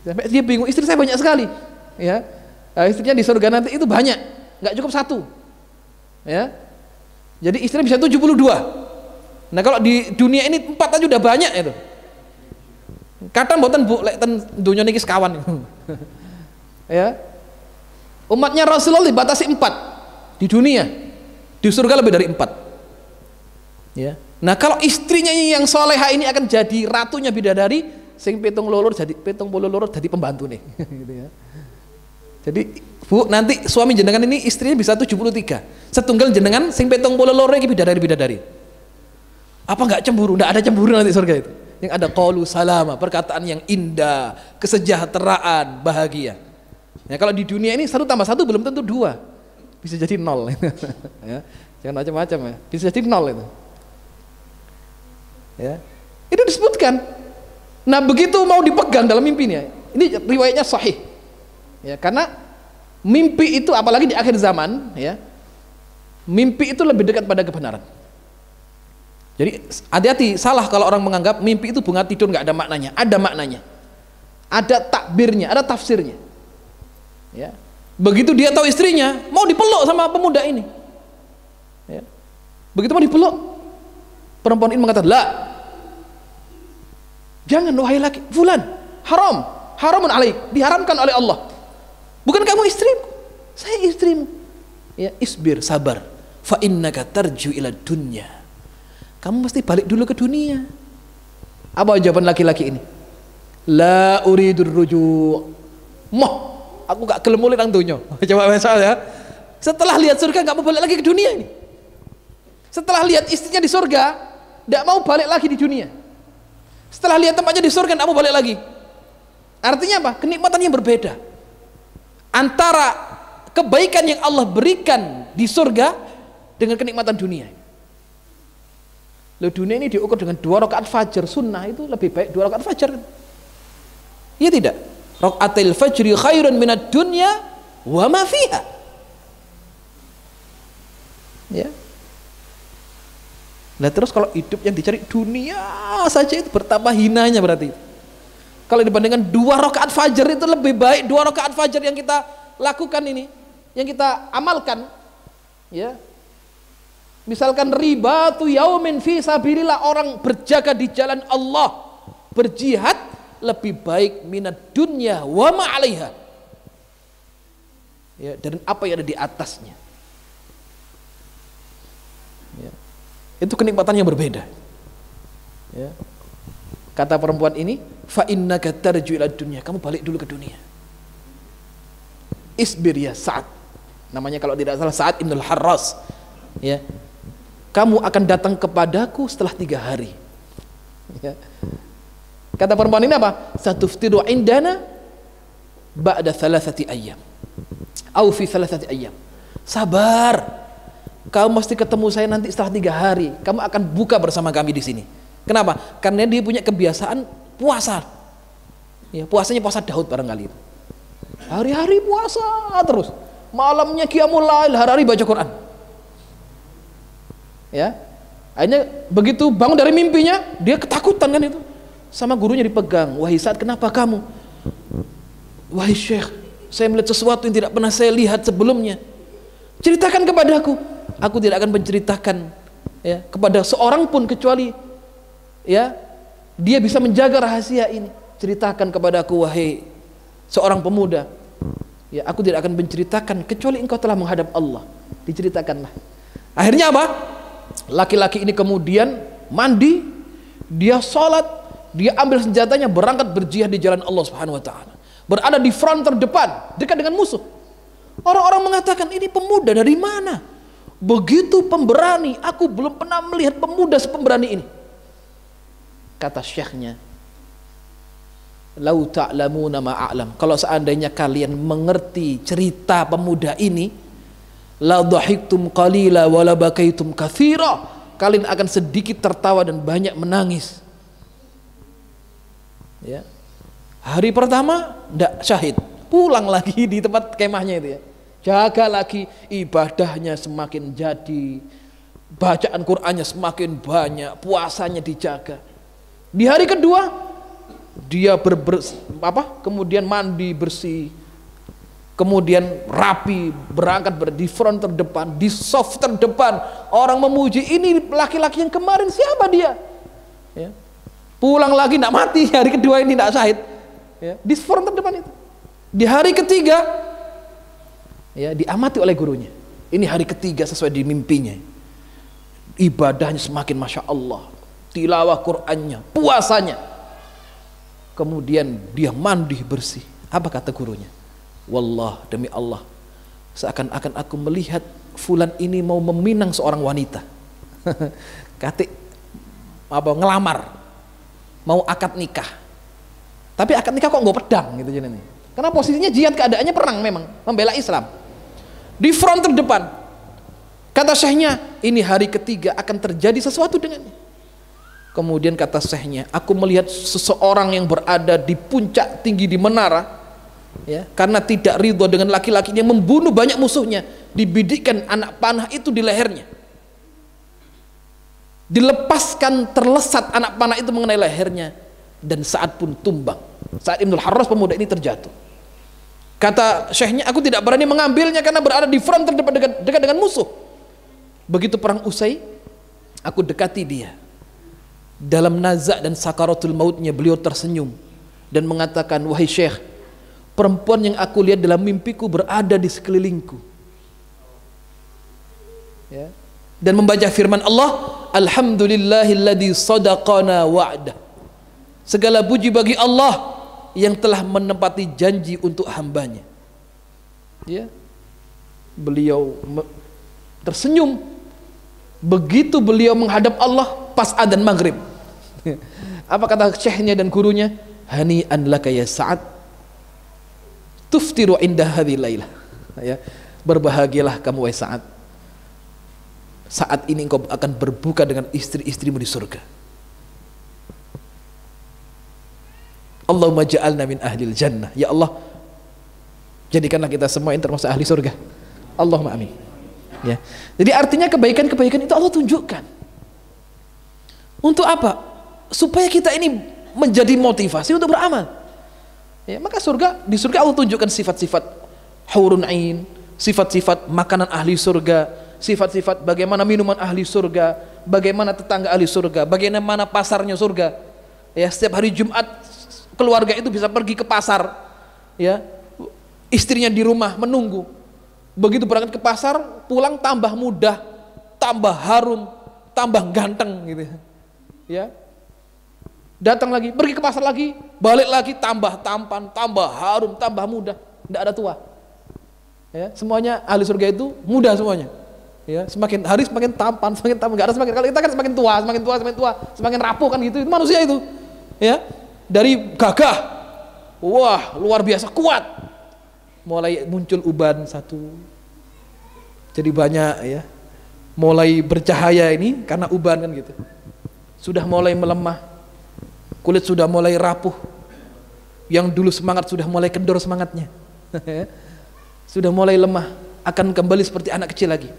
Sampai dia bingung, istri saya banyak sekali. Ya, istrinya di surga nanti itu banyak, nggak cukup satu. Ya, jadi istrinya bisa 72. Nah kalau di dunia ini 4 aja udah banyak itu. Kadang mboten bu, lek ten dunia niki sekawan. Ya, umatnya Rasulullah dibatasi 4 di dunia. Di surga lebih dari 4. Ya. Nah kalau istrinya yang soleha ini akan jadi ratunya bidadari, sing petong puluh loro jadi pembantu nih. Gitu ya. Jadi bu, nanti suami jenengan ini istrinya bisa 73. Setunggal jenengan sing petong puluh loro iki bidadari. Apa nggak cemburu? Nggak ada cemburu nanti surga itu. Yang ada qaulu salama, perkataan yang indah, kesejahteraan, bahagia. Ya, kalau di dunia ini 1 tambah 1 belum tentu 2. Bisa jadi 0. Ya, jangan macam-macam ya. Bisa jadi 0 itu. Ya, itu disebutkan. Nah begitu mau dipegang dalam mimpinya, ini riwayatnya sahih. Ya, karena mimpi itu apalagi di akhir zaman, ya, mimpi itu lebih dekat pada kebenaran. Jadi hati-hati, salah kalau orang menganggap mimpi itu bunga tidur nggak ada maknanya. Ada maknanya, ada takbirnya, ada tafsirnya. Ya. Begitu dia tahu istrinya mau dipeluk sama pemuda ini, ya. Begitu mau dipeluk, perempuan ini mengatakan, la, jangan wahai laki, fulan, haramun alaik, diharamkan oleh Allah. Bukan kamu istrimu, saya istrimu. Ya, isbir, sabar, fa innaka tarju ila dunya kamu mesti balik dulu ke dunia. Apa jawaban laki-laki ini? La uridur ruju'. Moh, aku gak gelem mulih nang donya. Coba misalnya, setelah lihat surga gak mau balik lagi ke dunia ini. Setelah lihat istrinya di surga, gak mau balik lagi di dunia. Setelah lihat tempatnya di surga gak mau balik lagi. Artinya apa? Kenikmatan yang berbeda antara kebaikan yang Allah berikan di surga dengan kenikmatan dunia. Loh, dunia ini diukur dengan 2 rakaat fajar sunnah, itu lebih baik 2 rakaat fajar. Iya tidak? Rakaatil fajri khairun minad dunya wa ma fiha. Ya. Nah terus kalau hidup yang dicari dunia saja itu bertambah hinanya berarti. Kalau dibandingkan 2 rakaat fajar itu lebih baik 2 rakaat fajar yang kita lakukan ini, yang kita amalkan, ya. Misalkan ribatu yaumin fi sabilillah, orang berjaga di jalan Allah, berjihad, lebih baik minad dunya wa ma 'alaiha. Ya, dan apa yang ada di atasnya. Ya. Itu kenikmatan yang berbeda. Ya. Kata perempuan ini, fa innaka tarju ila dunya, kamu balik dulu ke dunia. Isbir ya Sa'ad, namanya kalau tidak salah Sa'ad ibnul Harras. Ya. Kamu akan datang kepadaku setelah 3 hari. Ya. Kata perempuan ini apa? Satuftiru indana ba'da 3 ayyam au fi 3 ayyam. Sabar, kamu mesti ketemu saya nanti setelah 3 hari. Kamu akan buka bersama kami di sini. Kenapa? Karena dia punya kebiasaan puasa. Ya, puasanya puasa Daud barangkali. Hari-hari puasa terus. Malamnya qiyamul lail, hari-hari baca Quran. Ya. Akhirnya begitu bangun dari mimpinya, dia ketakutan kan itu. Sama gurunya dipegang. Wahai Sa'ad, kenapa kamu? Wahai Syekh, saya melihat sesuatu yang tidak pernah saya lihat sebelumnya. Ceritakan kepadaku. Aku tidak akan menceritakan, ya, kepada seorang pun kecuali, ya, dia bisa menjaga rahasia ini. Ceritakan kepadaku wahai seorang pemuda. Ya, aku tidak akan menceritakan kecuali engkau telah menghadap Allah. Diceritakanlah. Akhirnya apa? Laki-laki ini kemudian mandi, dia sholat, dia ambil senjatanya, berangkat berjihad di jalan Allah Subhanahu wa taala. Berada di front terdepan, dekat dengan musuh. Orang-orang mengatakan, ini pemuda dari mana? Begitu pemberani, aku belum pernah melihat pemuda sepemberani ini. Kata syekhnya, lau ta'lamuna ma'a'lam, kalau seandainya kalian mengerti cerita pemuda ini, la dhahiktum qalila wa la bakaitum katsira, kalian akan sedikit tertawa dan banyak menangis. Ya. Hari pertama ndak syahid, pulang lagi di tempat kemahnya itu ya. Jaga lagi, ibadahnya semakin jadi, bacaan Qur'annya semakin banyak, puasanya dijaga. Di hari kedua dia kemudian mandi bersih, kemudian rapi, berangkat di front terdepan, di soft terdepan. Orang memuji, ini laki-laki yang kemarin siapa dia? Ya. Pulang lagi tidak mati, hari kedua ini tidak syahid. Ya. Di front terdepan itu. Di hari ketiga, ya, diamati oleh gurunya. Ini hari ketiga sesuai di mimpinya. Ibadahnya semakin masya Allah, tilawah Qur'annya, puasanya. Kemudian dia mandi bersih. Apa kata gurunya? Wallah, demi Allah, seakan-akan aku melihat fulan ini mau meminang seorang wanita. Katik ngelamar, mau akad nikah. Tapi akad nikah kok nggak pedang gitu jadi. Karena posisinya jihad, keadaannya perang memang, membela Islam. Di front terdepan. Kata syekhnya, ini hari ketiga akan terjadi sesuatu dengannya. Kemudian kata syekhnya, aku melihat seseorang yang berada di puncak tinggi di menara, ya, karena tidak ridho dengan laki-laki yang membunuh banyak musuhnya, dibidikkan anak panah itu di lehernya, dilepaskan, terlesat anak panah itu mengenai lehernya, dan saat pun tumbang. Saat Ibnul Harras pemuda ini terjatuh. Kata syekhnya, aku tidak berani mengambilnya karena berada di front terdepan, dekat dengan musuh. Begitu perang usai, aku dekati dia. Dalam nazak dan sakaratul mautnya, beliau tersenyum dan mengatakan, wahai syekh, perempuan yang aku lihat dalam mimpiku berada di sekelilingku. Ya. Dan membaca firman Allah, Alhamdulillahilladzi sadaqana wa'dah. Segala puji bagi Allah yang telah menepati janji untuk hambanya. Ya, beliau tersenyum begitu beliau menghadap Allah pas adzan maghrib. Apa kata syekhnya dan gurunya? Hani'an laka ya Sa'ad, tuftiru inda hadhil lailah. Ya, berbahagialah kamu wahai Sa'ad, saat ini engkau akan berbuka dengan istri-istrimu di surga. Allahumma ja'alna min ahlil jannah. Ya Allah, jadikanlah kita semua yang termasuk ahli surga. Allahumma amin. Ya. Jadi artinya kebaikan-kebaikan itu Allah tunjukkan. Untuk apa? Supaya kita ini menjadi motivasi untuk beramal. Ya, maka di surga Allah tunjukkan sifat-sifat hurun ain, sifat-sifat makanan ahli surga, sifat-sifat bagaimana minuman ahli surga, bagaimana tetangga ahli surga, bagaimana pasarnya surga. Ya, setiap hari Jumat keluarga itu bisa pergi ke pasar, ya, istrinya di rumah menunggu. Begitu berangkat ke pasar, pulang tambah mudah, tambah harum, tambah ganteng gitu. Ya. Datang lagi, pergi ke pasar lagi, balik lagi tambah tampan, tambah harum, tambah mudah, tidak ada tua. Ya, semuanya ahli surga itu mudah semuanya. Ya, semakin hari semakin tampan, enggak ada semakin, kalau kita kan semakin tua, semakin rapuh kan gitu. Itu manusia itu. Ya. Dari gagah, wah luar biasa kuat, mulai muncul uban satu, jadi banyak ya, mulai bercahaya ini karena uban kan gitu, sudah mulai melemah, kulit sudah mulai rapuh, yang dulu semangat sudah mulai kendor semangatnya, sudah mulai lemah, akan kembali seperti anak kecil lagi.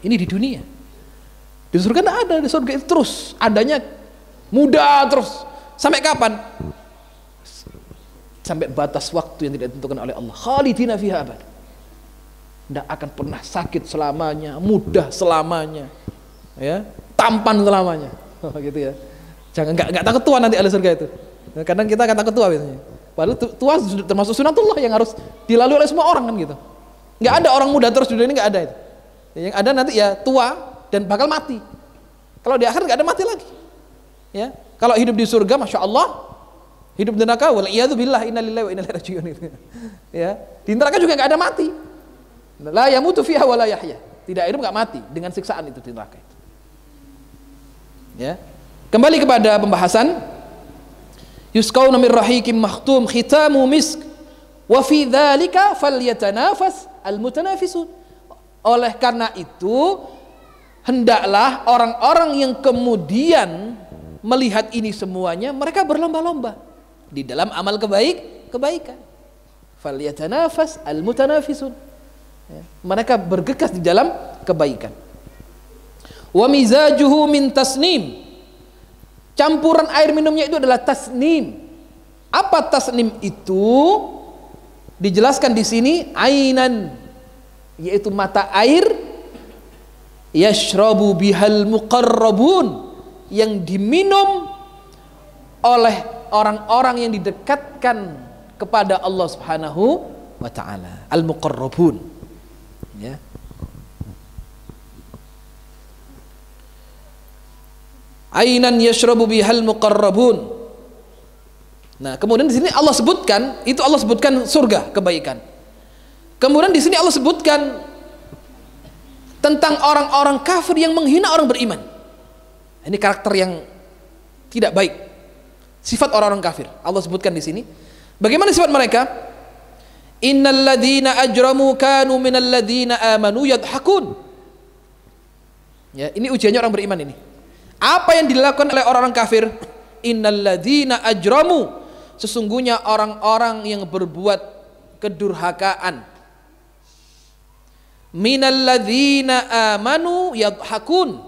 Ini di dunia, di surga tidak ada, di surga itu terus adanya muda terus. Sampai kapan? Sampai batas waktu yang tidak ditentukan oleh Allah. Khalidina fiha abad. Tidak akan pernah sakit selamanya, mudah selamanya, ya, tampan selamanya. Gitu ya. Jangan nggak takut tua nanti ahli surga itu. Kadang kita akan takut tua biasanya. Padahal tua termasuk sunatullah yang harus dilalui oleh semua orang kan gitu. Nggak ada orang muda terus di dunia ini, nggak ada itu. Yang ada nanti ya tua dan bakal mati. Kalau di akhir nggak ada mati lagi. Ya. Kalau hidup di surga, masya Allah, hidup di neraka, waliyadzubillah, innalillahi wa inna ilaihi raji'un. Ya, di neraka juga nggak ada mati. La yamutu fiha wa la yahya. Tidak hidup, nggak mati dengan siksaan itu di neraka itu. Ya, kembali kepada pembahasan. Yusqawna min rahiqim makhtum khitamu misk wa fi dzalika falyatanafas almutanafisun. Oleh karena itu, hendaklah orang-orang yang kemudian melihat ini semuanya, mereka berlomba-lomba di dalam amal kebaikan. Falyatanafas almutanafisun. Ya, mereka bergegas di dalam kebaikan. Wa mizajuhu min tasnim. Campuran air minumnya itu adalah tasnim. Apa tasnim itu? Dijelaskan di sini ainan, yaitu mata air, yashrabu bihal muqarrabun, yang diminum oleh orang-orang yang didekatkan kepada Allah Subhanahu wa taala, al-muqarrabun. Ya. Ainan yashrabu bihal muqarrabun. Nah, kemudian di sini Allah sebutkan, itu Allah sebutkan surga, kebaikan. Kemudian di sini Allah sebutkan tentang orang-orang kafir yang menghina orang beriman. Ini karakter yang tidak baik. Sifat orang-orang kafir Allah sebutkan di sini. Bagaimana sifat mereka? Innal ladzina ajramu kanu minal ladzina amanu yadhakun. Ya, ini ujiannya orang beriman ini. Apa yang dilakukan oleh orang-orang kafir? Innal ladzina ajramu, sesungguhnya orang-orang yang berbuat kedurhakaan, minal ladzina amanu yadhakun,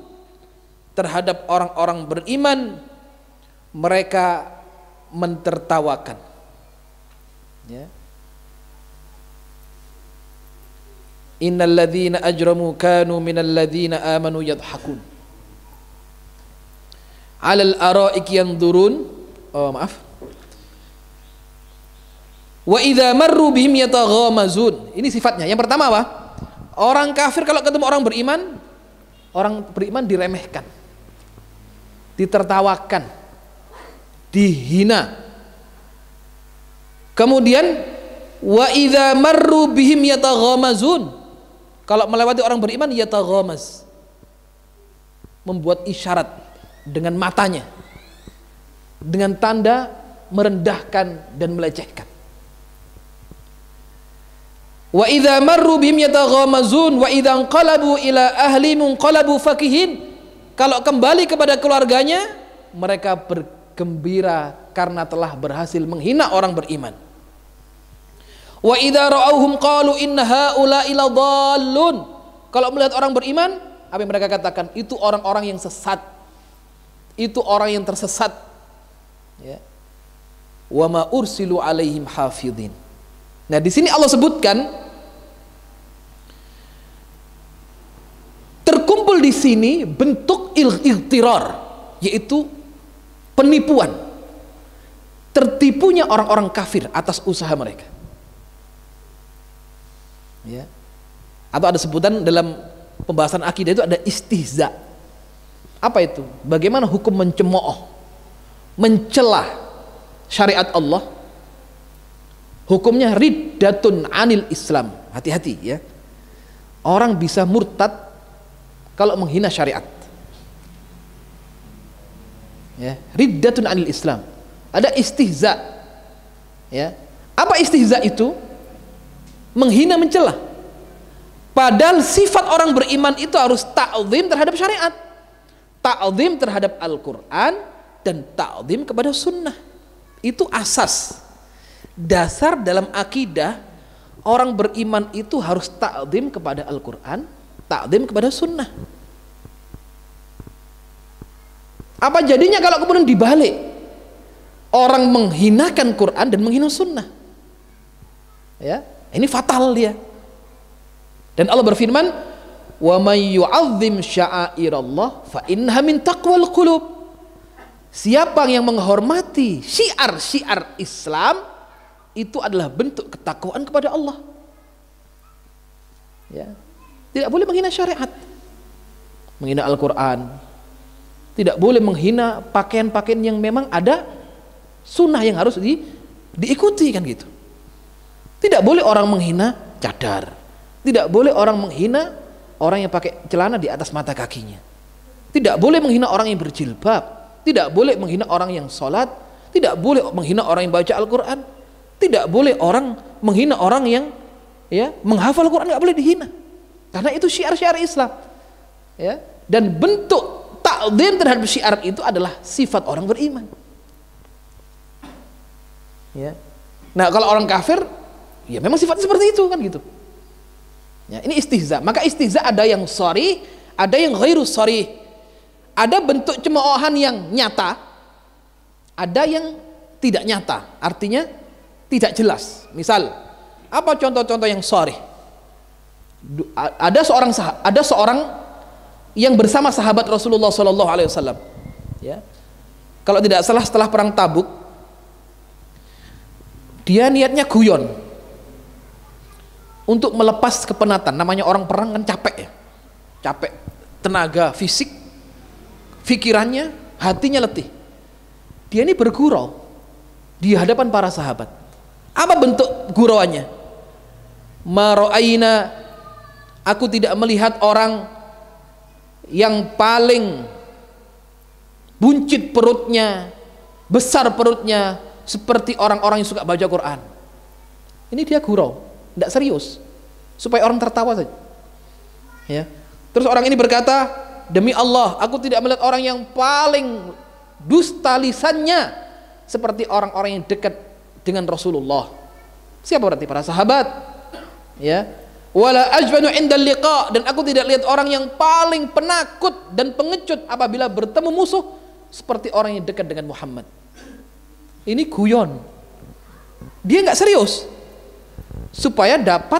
terhadap orang-orang beriman mereka mentertawakan. Ya. Innal ladzina ajramu kanu minal ladzina amanu yadhakun. 'Alal ara'iki yanzurun. Oh, maaf. Wa idza marru bihim yataghamazun. Ini sifatnya. Yang pertama apa? Orang kafir kalau ketemu orang beriman diremehkan. ditertawakan, dihina. Kemudian wa idza marru bihim yataghamazun, kalau melewati orang beriman yataghamaz, membuat isyarat dengan matanya dengan tanda merendahkan dan melecehkan. Wa idza marru bihim yataghamazun wa idza anqalabu ila ahli munqalabu fakihin, kalau kembali kepada keluarganya mereka bergembira karena telah berhasil menghina orang beriman. Wa idza ra'awhum qalu inna haula'i ladallun, kalau melihat orang beriman apa yang mereka katakan? Itu orang-orang yang sesat, itu orang yang tersesat, ya. Wa ma ursilu alaihim hafidhin. Nah, di sini Allah sebutkan terkumpul di sini bentuk ightirar, yaitu penipuan, tertipunya orang-orang kafir atas usaha mereka. Ya. Atau ada sebutan dalam pembahasan akidah itu ada istihza. Apa itu? Bagaimana hukum mencemooh, mencelah syariat Allah? Hukumnya riddatun anil Islam. Hati-hati ya. Orang bisa murtad kalau menghina syariat. Ya, riddatun anil Islam. Ada istihza. Ya. Apa istihza itu? Menghina, mencela. Padahal sifat orang beriman itu harus ta'zim terhadap syariat, ta'zim terhadap Al-Quran, dan ta'zim kepada sunnah. Itu asas dasar dalam akidah. Orang beriman itu harus ta'zim kepada Al-Quran, ta'zim kepada sunnah. Apa jadinya kalau kemudian dibalik, orang menghinakan Quran dan menghina sunnah? Ya, ini fatal dia. Dan Allah berfirman, wa may yu'azzim sya'airallah fa innaha min taqwal qulub. Siapa yang menghormati syiar-syiar Islam, itu adalah bentuk ketakwaan kepada Allah. Ya. Tidak boleh menghina syariat, menghina Al-Quran, tidak boleh menghina pakaian-pakaian yang memang ada sunnah yang harus diikuti, kan gitu. Tidak boleh orang menghina cadar, tidak boleh orang menghina orang yang pakai celana di atas mata kakinya, tidak boleh menghina orang yang berjilbab, tidak boleh menghina orang yang sholat, tidak boleh menghina orang yang baca Al-Quran, tidak boleh orang menghina orang yang menghafal Al-Quran, nggak boleh dihina, karena itu syiar-syiar Islam. Ya. Dan bentuk ta'zim terhadap syiar itu adalah sifat orang beriman. Ya. Nah, kalau orang kafir, ya memang sifatnya seperti itu, kan gitu. Ya, ini istihza. Maka istihza ada yang sharih, ada yang ghairu sharih. Ada bentuk cemoohan yang nyata, ada yang tidak nyata, artinya tidak jelas. Misal, apa contoh-contoh yang sharih? Ada seorang yang bersama sahabat Rasulullah SAW. Ya. Kalau tidak salah setelah perang Tabuk, dia niatnya guyon untuk melepas kepenatan. Namanya orang perang kan capek ya, capek tenaga fisik, pikirannya, hatinya letih. Dia ini bergurau di hadapan para sahabat. Apa bentuk gurauannya? Ma ra'aina, aku tidak melihat orang yang paling buncit perutnya, besar perutnya seperti orang-orang yang suka baca Quran. Ini dia gurau, tidak serius, supaya orang tertawa saja. Ya. Terus orang ini berkata, demi Allah, aku tidak melihat orang yang paling dusta lisannya seperti orang-orang yang dekat dengan Rasulullah. Siapa berarti? Para sahabat. Ya. Wala ajbanu indal liqa, dan aku tidak lihat orang yang paling penakut dan pengecut apabila bertemu musuh seperti orang yang dekat dengan Muhammad. Ini guyon, dia nggak serius supaya dapat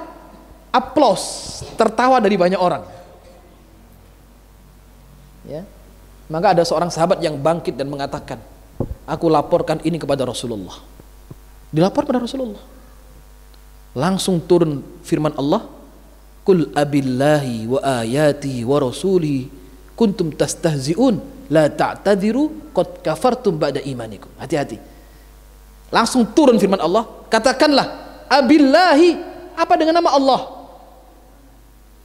aplaus, tertawa dari banyak orang. Ya. Maka ada seorang sahabat yang bangkit dan mengatakan, aku laporkan ini kepada Rasulullah. Dilapor pada Rasulullah. Langsung turun firman Allah, Qul abillahi wa ayatihi wa rasulihi kuntum tastahzi'un La ta'tadiru qad kafartum ba'da imanikum. Hati-hati. Langsung turun firman Allah, katakanlah abillahi, apa dengan nama Allah,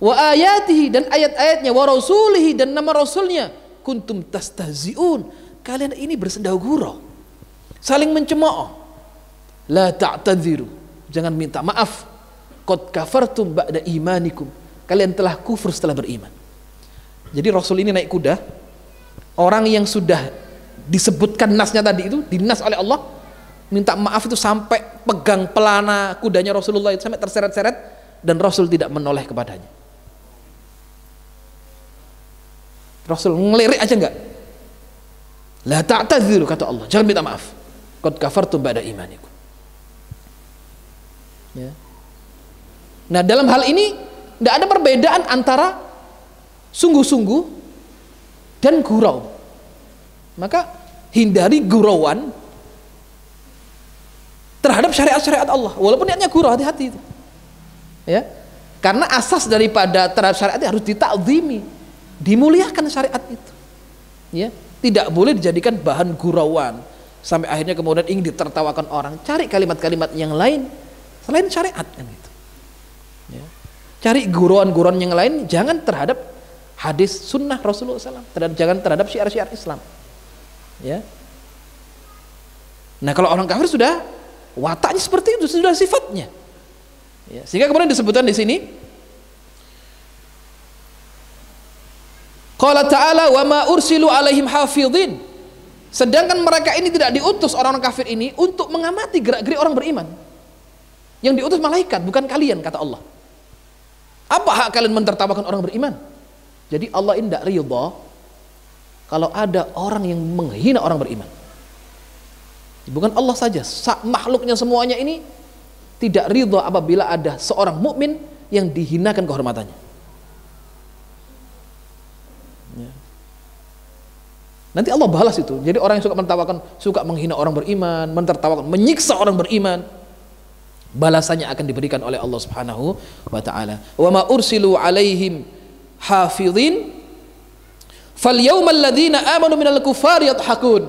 wa ayatihi, dan ayat-ayatnya, wa rasulihi, dan nama rasulnya, kuntum tastahzi'un, kalian ini bersenda gurau, saling mencemooh. La ta'tadiru, jangan minta maaf, qad kafartum ba'da imanikum, kalian telah kufur setelah beriman. Jadi Rasul ini naik kuda, orang yang sudah disebutkan nasnya tadi itu, dinas oleh Allah, minta maaf itu sampai pegang pelana kudanya Rasulullah itu sampai terseret-seret, dan Rasul tidak menoleh kepadanya. Rasul ngelirik aja enggak. La ta'tadziru, kata Allah, jangan minta maaf, qad kafartum ba'da imanikum. Ya. Nah, dalam hal ini tidak ada perbedaan antara sungguh-sungguh dan gurau. Maka hindari gurauan terhadap syariat-syariat Allah, walaupun niatnya gurau, hati-hati itu. Ya. Karena asas daripada terhadap syariat itu harus ditakzimi, dimuliakan syariat itu. Ya, tidak boleh dijadikan bahan gurauan sampai akhirnya kemudian ingin ditertawakan orang. Cari kalimat-kalimat yang lain selain syariat kan gitu. Ya. Cari gurauan-gurauan yang lain, jangan terhadap hadis sunnah Rasulullah SAW, jangan terhadap syiar-syiar Islam. Ya. Nah, kalau orang kafir sudah wataknya seperti itu, sudah sifatnya. Ya, sehingga kemudian disebutkan di sini, qala ta'ala wa ma ursilu alaihim hafidhin, sedangkan mereka ini tidak diutus, orang-orang kafir ini, untuk mengamati gerak-gerik orang beriman. Yang diutus malaikat, bukan kalian, kata Allah. Apa hak kalian mentertawakan orang beriman? Jadi Allah ini tidak ridha kalau ada orang yang menghina orang beriman. Bukan Allah saja, makhluknya semuanya ini tidak ridha apabila ada seorang mukmin yang dihinakan kehormatannya. Ya. Nanti Allah balas itu. Jadi orang yang suka mentertawakan, suka menghina orang beriman, mentertawakan, menyiksa orang beriman, balasannya akan diberikan oleh Allah Subhanahu wa taala. Wa ma ursilu alaihim hafidhin fal yawmal ladzina amanu minal kufari yadhakun.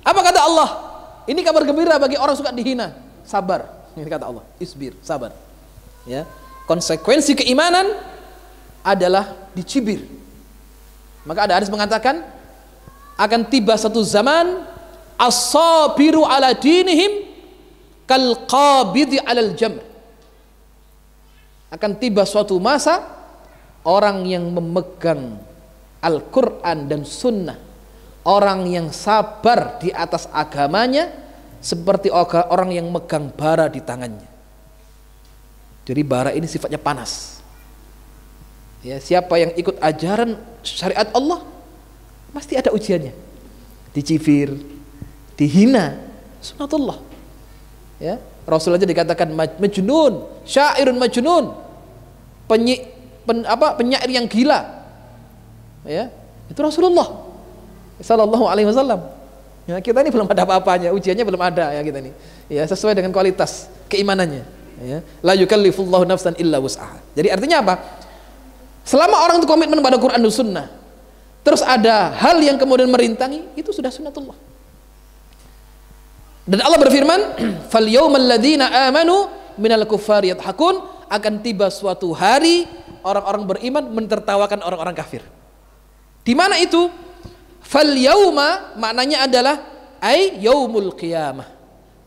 Apa kata Allah? Ini kabar gembira bagi orang suka dihina. Sabar. Ini kata Allah. Isbir, sabar. Ya. Konsekuensi keimanan adalah dicibir. Maka ada hadis mengatakan akan tiba satu zaman as-sabiru ala dinihim kal qabidi alal jamr. Akan tiba suatu masa orang yang memegang Al-Quran dan Sunnah, orang yang sabar di atas agamanya seperti orang yang megang bara di tangannya. Jadi bara ini sifatnya panas. Ya, siapa yang ikut ajaran syariat Allah pasti ada ujiannya, dicibir, dihina, sunatullah. Ya, Rasul aja dikatakan majnun, syairun majnun, penyair yang gila. Ya, itu Rasulullah Sallallahu Alaihi Wasallam. Ya, kita ini belum ada apa-apanya, ujiannya belum ada ya kita ini. Ya, sesuai dengan kualitas keimanannya. Ya, la yukallifullahu nafsan illa wus'aha. Jadi artinya apa? Selama orang itu komitmen pada Quran dan Sunnah, terus ada hal yang kemudian merintangi, itu sudah sunnatullah. Dan Allah berfirman, fal yawmal ladzina amanu minal kuffari yadhakun, akan tiba suatu hari orang-orang beriman mentertawakan orang-orang kafir. Di mana itu? Fal yauma maknanya adalah ai yaumul qiyamah,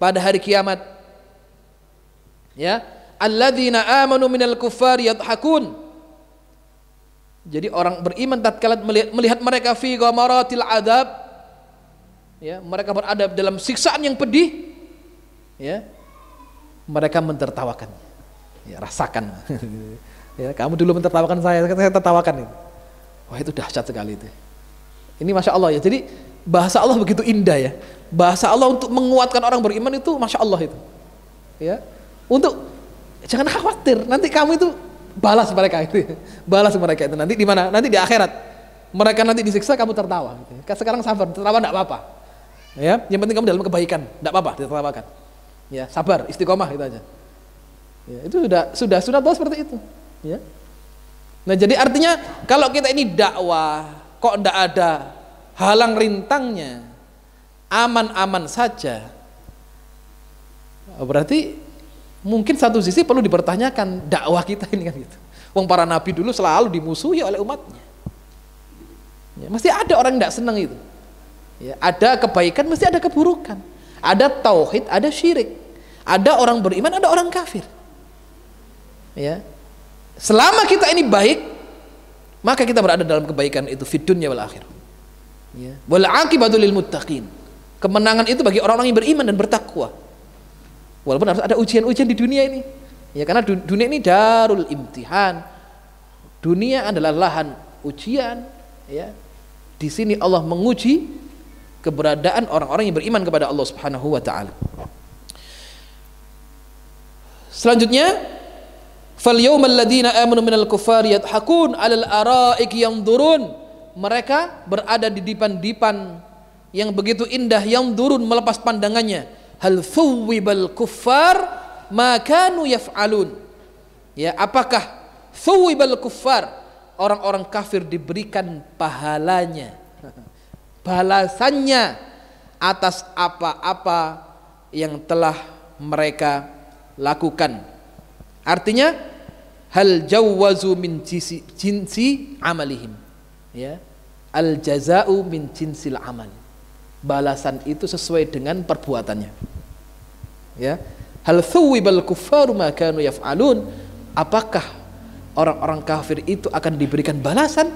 pada hari kiamat. Ya, alladzina amanu minal kuffari yadhakun. Jadi orang beriman tatkala melihat mereka fi ghamaratil adab, ya, mereka berada dalam siksaan yang pedih, ya, mereka mentertawakan. Ya, rasakan. Ya, kamu dulu mentertawakan saya tertawakan itu. Wah, itu dahsyat sekali itu. Ini Masya Allah ya. Jadi bahasa Allah begitu indah ya. Bahasa Allah untuk menguatkan orang beriman itu Masya Allah itu. Ya, untuk jangan khawatir nanti kamu itu balas mereka itu. Balas mereka itu nanti di mana? Nanti di akhirat. Mereka nanti disiksa, kamu tertawa gitu. Sekarang sabar, tertawa enggak apa-apa. Ya, yang penting kamu dalam kebaikan, enggak apa-apa ditertawakan. Ya, sabar, istiqomah itu aja. Ya, itu sudah sunatullah seperti itu, ya. Nah, jadi artinya kalau kita ini dakwah, kok ndak ada halang rintangnya, aman-aman saja, berarti mungkin satu sisi perlu dipertanyakan dakwah kita ini kan gitu. Wong para nabi dulu selalu dimusuhi oleh umatnya. Ya, mesti ada orang yang tidak senang itu. Ya, ada kebaikan, mesti ada keburukan. Ada tauhid, ada syirik. Ada orang beriman, ada orang kafir. Ya, selama kita ini baik, maka kita berada dalam kebaikan itu fid dunya wal akhirah. Ya, wal aqibatu lil muttaqin. Kemenangan itu bagi orang-orang yang beriman dan bertakwa. Walaupun harus ada ujian-ujian di dunia ini. Ya, karena dunia ini darul imtihan. Dunia adalah lahan ujian, ya. Di sini Allah menguji keberadaan orang-orang yang beriman kepada Allah Subhanahu wa taala. Selanjutnya, fal yawmal ladzina amanu minal kuffari yadhakun 'alal ara'ik yanzurun. Mereka berada di dipan-dipan yang begitu indah, yang durun melepas pandangannya. Hal thuwibal kuffar ma kanu yaf'alun. Ya, apakah thuwibal kuffar, orang-orang kafir diberikan pahalanya, balasannya atas apa-apa yang telah mereka lakukan. Artinya hal jawwazu min jinsi amalihim, ya, al jaza'u min jinsil amal, balasan itu sesuai dengan perbuatannya. Ya, hal thuwibal kuffaru ma kanu yaf'alun, apakah orang-orang kafir itu akan diberikan balasan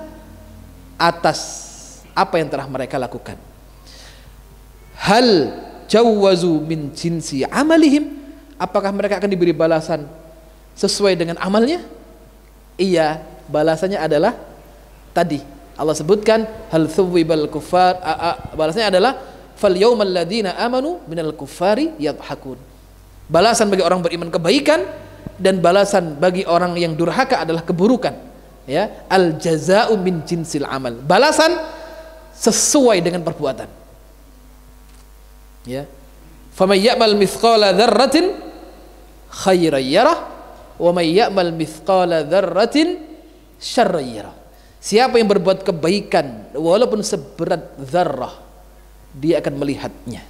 atas apa yang telah mereka lakukan. Hal jawwazu min jinsi amalihim, apakah mereka akan diberi balasan sesuai dengan amalnya? Iya, balasannya adalah tadi Allah sebutkan hal thuwibal kuffar, balasannya adalah fal yawmal ladzina amanu minal kuffari yadhakun. Balasan bagi orang beriman kebaikan, dan balasan bagi orang yang durhaka adalah keburukan. Ya, al jaza'u min jinsil amal, balasan sesuai dengan perbuatan. Ya, faman ya'mal mithqala dzarratin khairan yarah wa may ya'mal mithqala dzarratin syarran yarah. Siapa yang berbuat kebaikan walaupun seberat zarrah, dia akan melihatnya.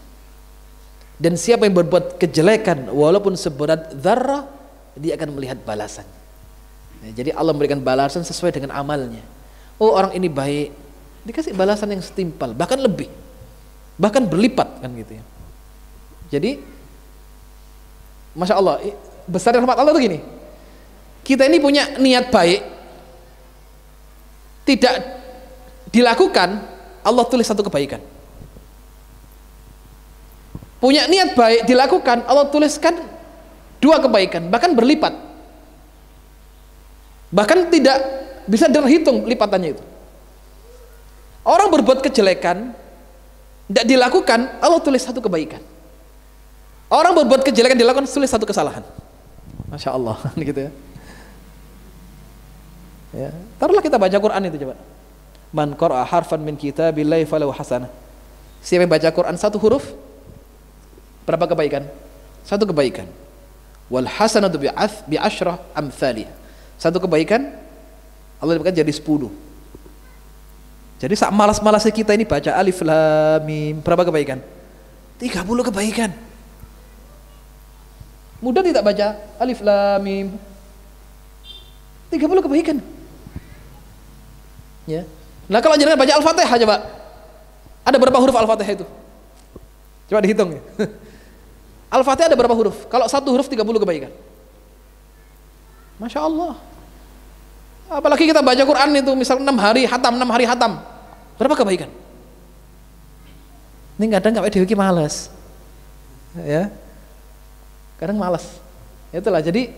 Dan siapa yang berbuat kejelekan walaupun seberat zarrah, dia akan melihat balasan. Ya, jadi Allah memberikan balasan sesuai dengan amalnya. Oh, orang ini baik, dikasih balasan yang setimpal, bahkan lebih, bahkan berlipat kan gitu ya. Jadi Masya Allah, besar rahmat Allah tuh gini, kita ini punya niat baik, tidak dilakukan, Allah tulis satu kebaikan. Punya niat baik, dilakukan, Allah tuliskan dua kebaikan, bahkan berlipat, bahkan tidak bisa terhitung lipatannya itu. Orang berbuat kejelekan, tidak dilakukan, Allah tulis satu kebaikan. Orang berbuat kejelekan dilakukan, tulis satu kesalahan. Masya Allah, gitu ya. Ya, taruhlah kita baca Quran itu coba. Man qara'a harfan min kitabillahi falahu hasanah. Siapa yang baca Quran satu huruf, berapa kebaikan? Satu kebaikan. Wal hasanatu bi asyrah amsalih. Satu kebaikan Allah diberikan jadi 10. Jadi sak malas-malasnya kita ini baca alif lam mim, berapa kebaikan? 30 kebaikan. Mudah tidak baca alif lam mim? 30 kebaikan. Ya. Nah, kalau jangan baca Al-Fatihah coba. Ada berapa huruf Al-Fatihah itu? Coba dihitung ya. Al-Fatihah ada berapa huruf? Kalau satu huruf 30 kebaikan. Masya Allah. Apalagi kita baca Quran itu misal 6 hari hatam. Berapa kebaikan? Ini kadang nggak dewi malas. Ya. Kadang malas. Itulah, jadi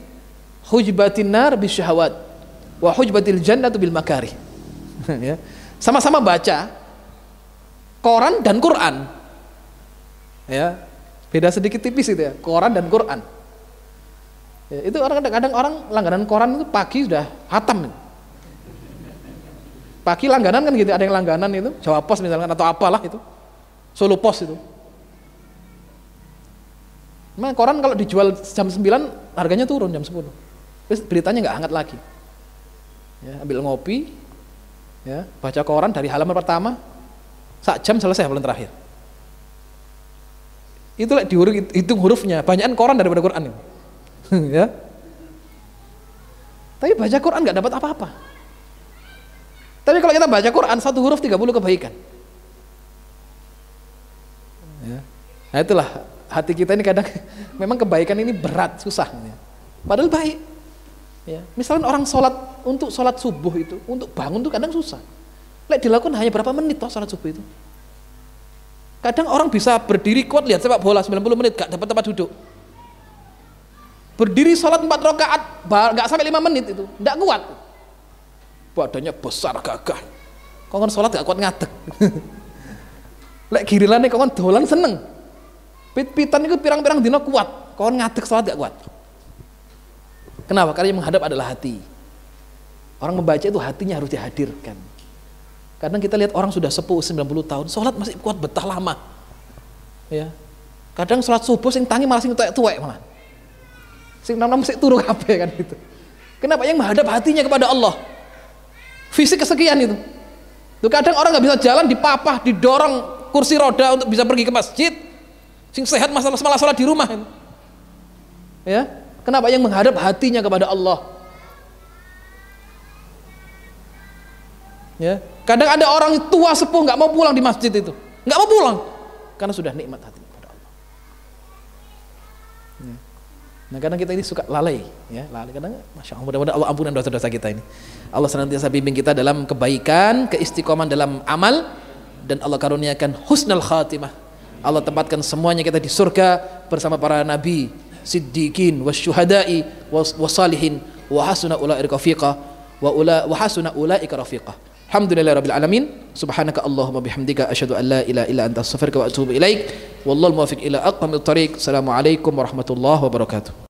hujbatin nar bisyahawat wa hujbatil jannatu bil makarih. Ya. Sama-sama baca Quran dan Quran. Ya. Beda sedikit tipis itu ya, Quran dan Quran. Ya, itu kadang-kadang orang langganan Quran itu pagi sudah hatam. Pagi langganan kan gitu, ada yang langganan itu, Jawa Pos misalkan atau apalah itu, Solo Pos itu. Nah, Quran kalau dijual jam 9 harganya turun jam 10. Terus beritanya nggak hangat lagi. Ya, ambil ngopi, Ya, baca koran dari halaman pertama, sak jam selesai halaman terakhir. Itu lah hitung hurufnya, banyakan koran daripada Quran itu. Ya. Tapi baca Quran nggak dapat apa-apa. Tapi kalau kita baca Quran satu huruf 30 kebaikan. Ya. Nah itulah hati kita ini kadang memang kebaikan ini berat, susah. Ya. Padahal baik. Ya. Misalnya orang untuk sholat subuh itu, untuk bangun itu kadang susah. Lek dilakukan hanya berapa menit toh sholat subuh itu. Kadang orang bisa berdiri kuat lihat sepak bola 90 menit gak dapat tempat duduk. Berdiri sholat 4 rakaat gak sampai 5 menit itu, gak kuat. Badannya besar gagah. Kon sholat gak kuat ngadeg. Lek girilane kon dolan seneng. Pit-pitan itu pirang-pirang dina kuat, kon ngadeg sholat gak kuat. Kenapa? Karena yang menghadap adalah hati. Orang membaca itu hatinya harus dihadirkan. Kadang kita lihat orang sudah sepuh 90 tahun, sholat masih kuat betah lama. Ya. Kadang sholat subuh sing tangi malah sing tuwek malah. Sing nam-nam sik turu kabeh kan gitu. Kenapa? Yang menghadap hatinya kepada Allah. Fisik kesekian itu. Tuh kadang orang nggak bisa jalan dipapah, didorong kursi roda untuk bisa pergi ke masjid. Sing sehat malah sholat di rumah. Ya. Kenapa? Yang menghadap hatinya kepada Allah. Ya. Kadang ada orang tua sepuh nggak mau pulang di masjid itu, nggak mau pulang karena sudah nikmat hati kepada Allah. Ya. Nah kadang kita ini suka lalai, ya lalai. Kadang, masya Allah, mudah-mudahan Allah ampunan dosa-dosa kita ini. Allah senantiasa bimbing kita dalam kebaikan, keistiqoman dalam amal, dan Allah karuniakan husnul khatimah. Allah tempatkan semuanya kita di surga bersama para nabi, siddiqin, wasyuhada'i, wasalihin, wa hasuna ulaika rafiqa, wa hasuna ulaika rafiqa. Alhamdulillahirabbil alamin. Subhanaka Allahumma bihamdika asyhadu an la ilaha illa anta astaghfiruka wa atubu ilaik. Wallahul muwaffiq ila aqwamit thoriq. Assalamualaikum warahmatullahi wabarakatuh.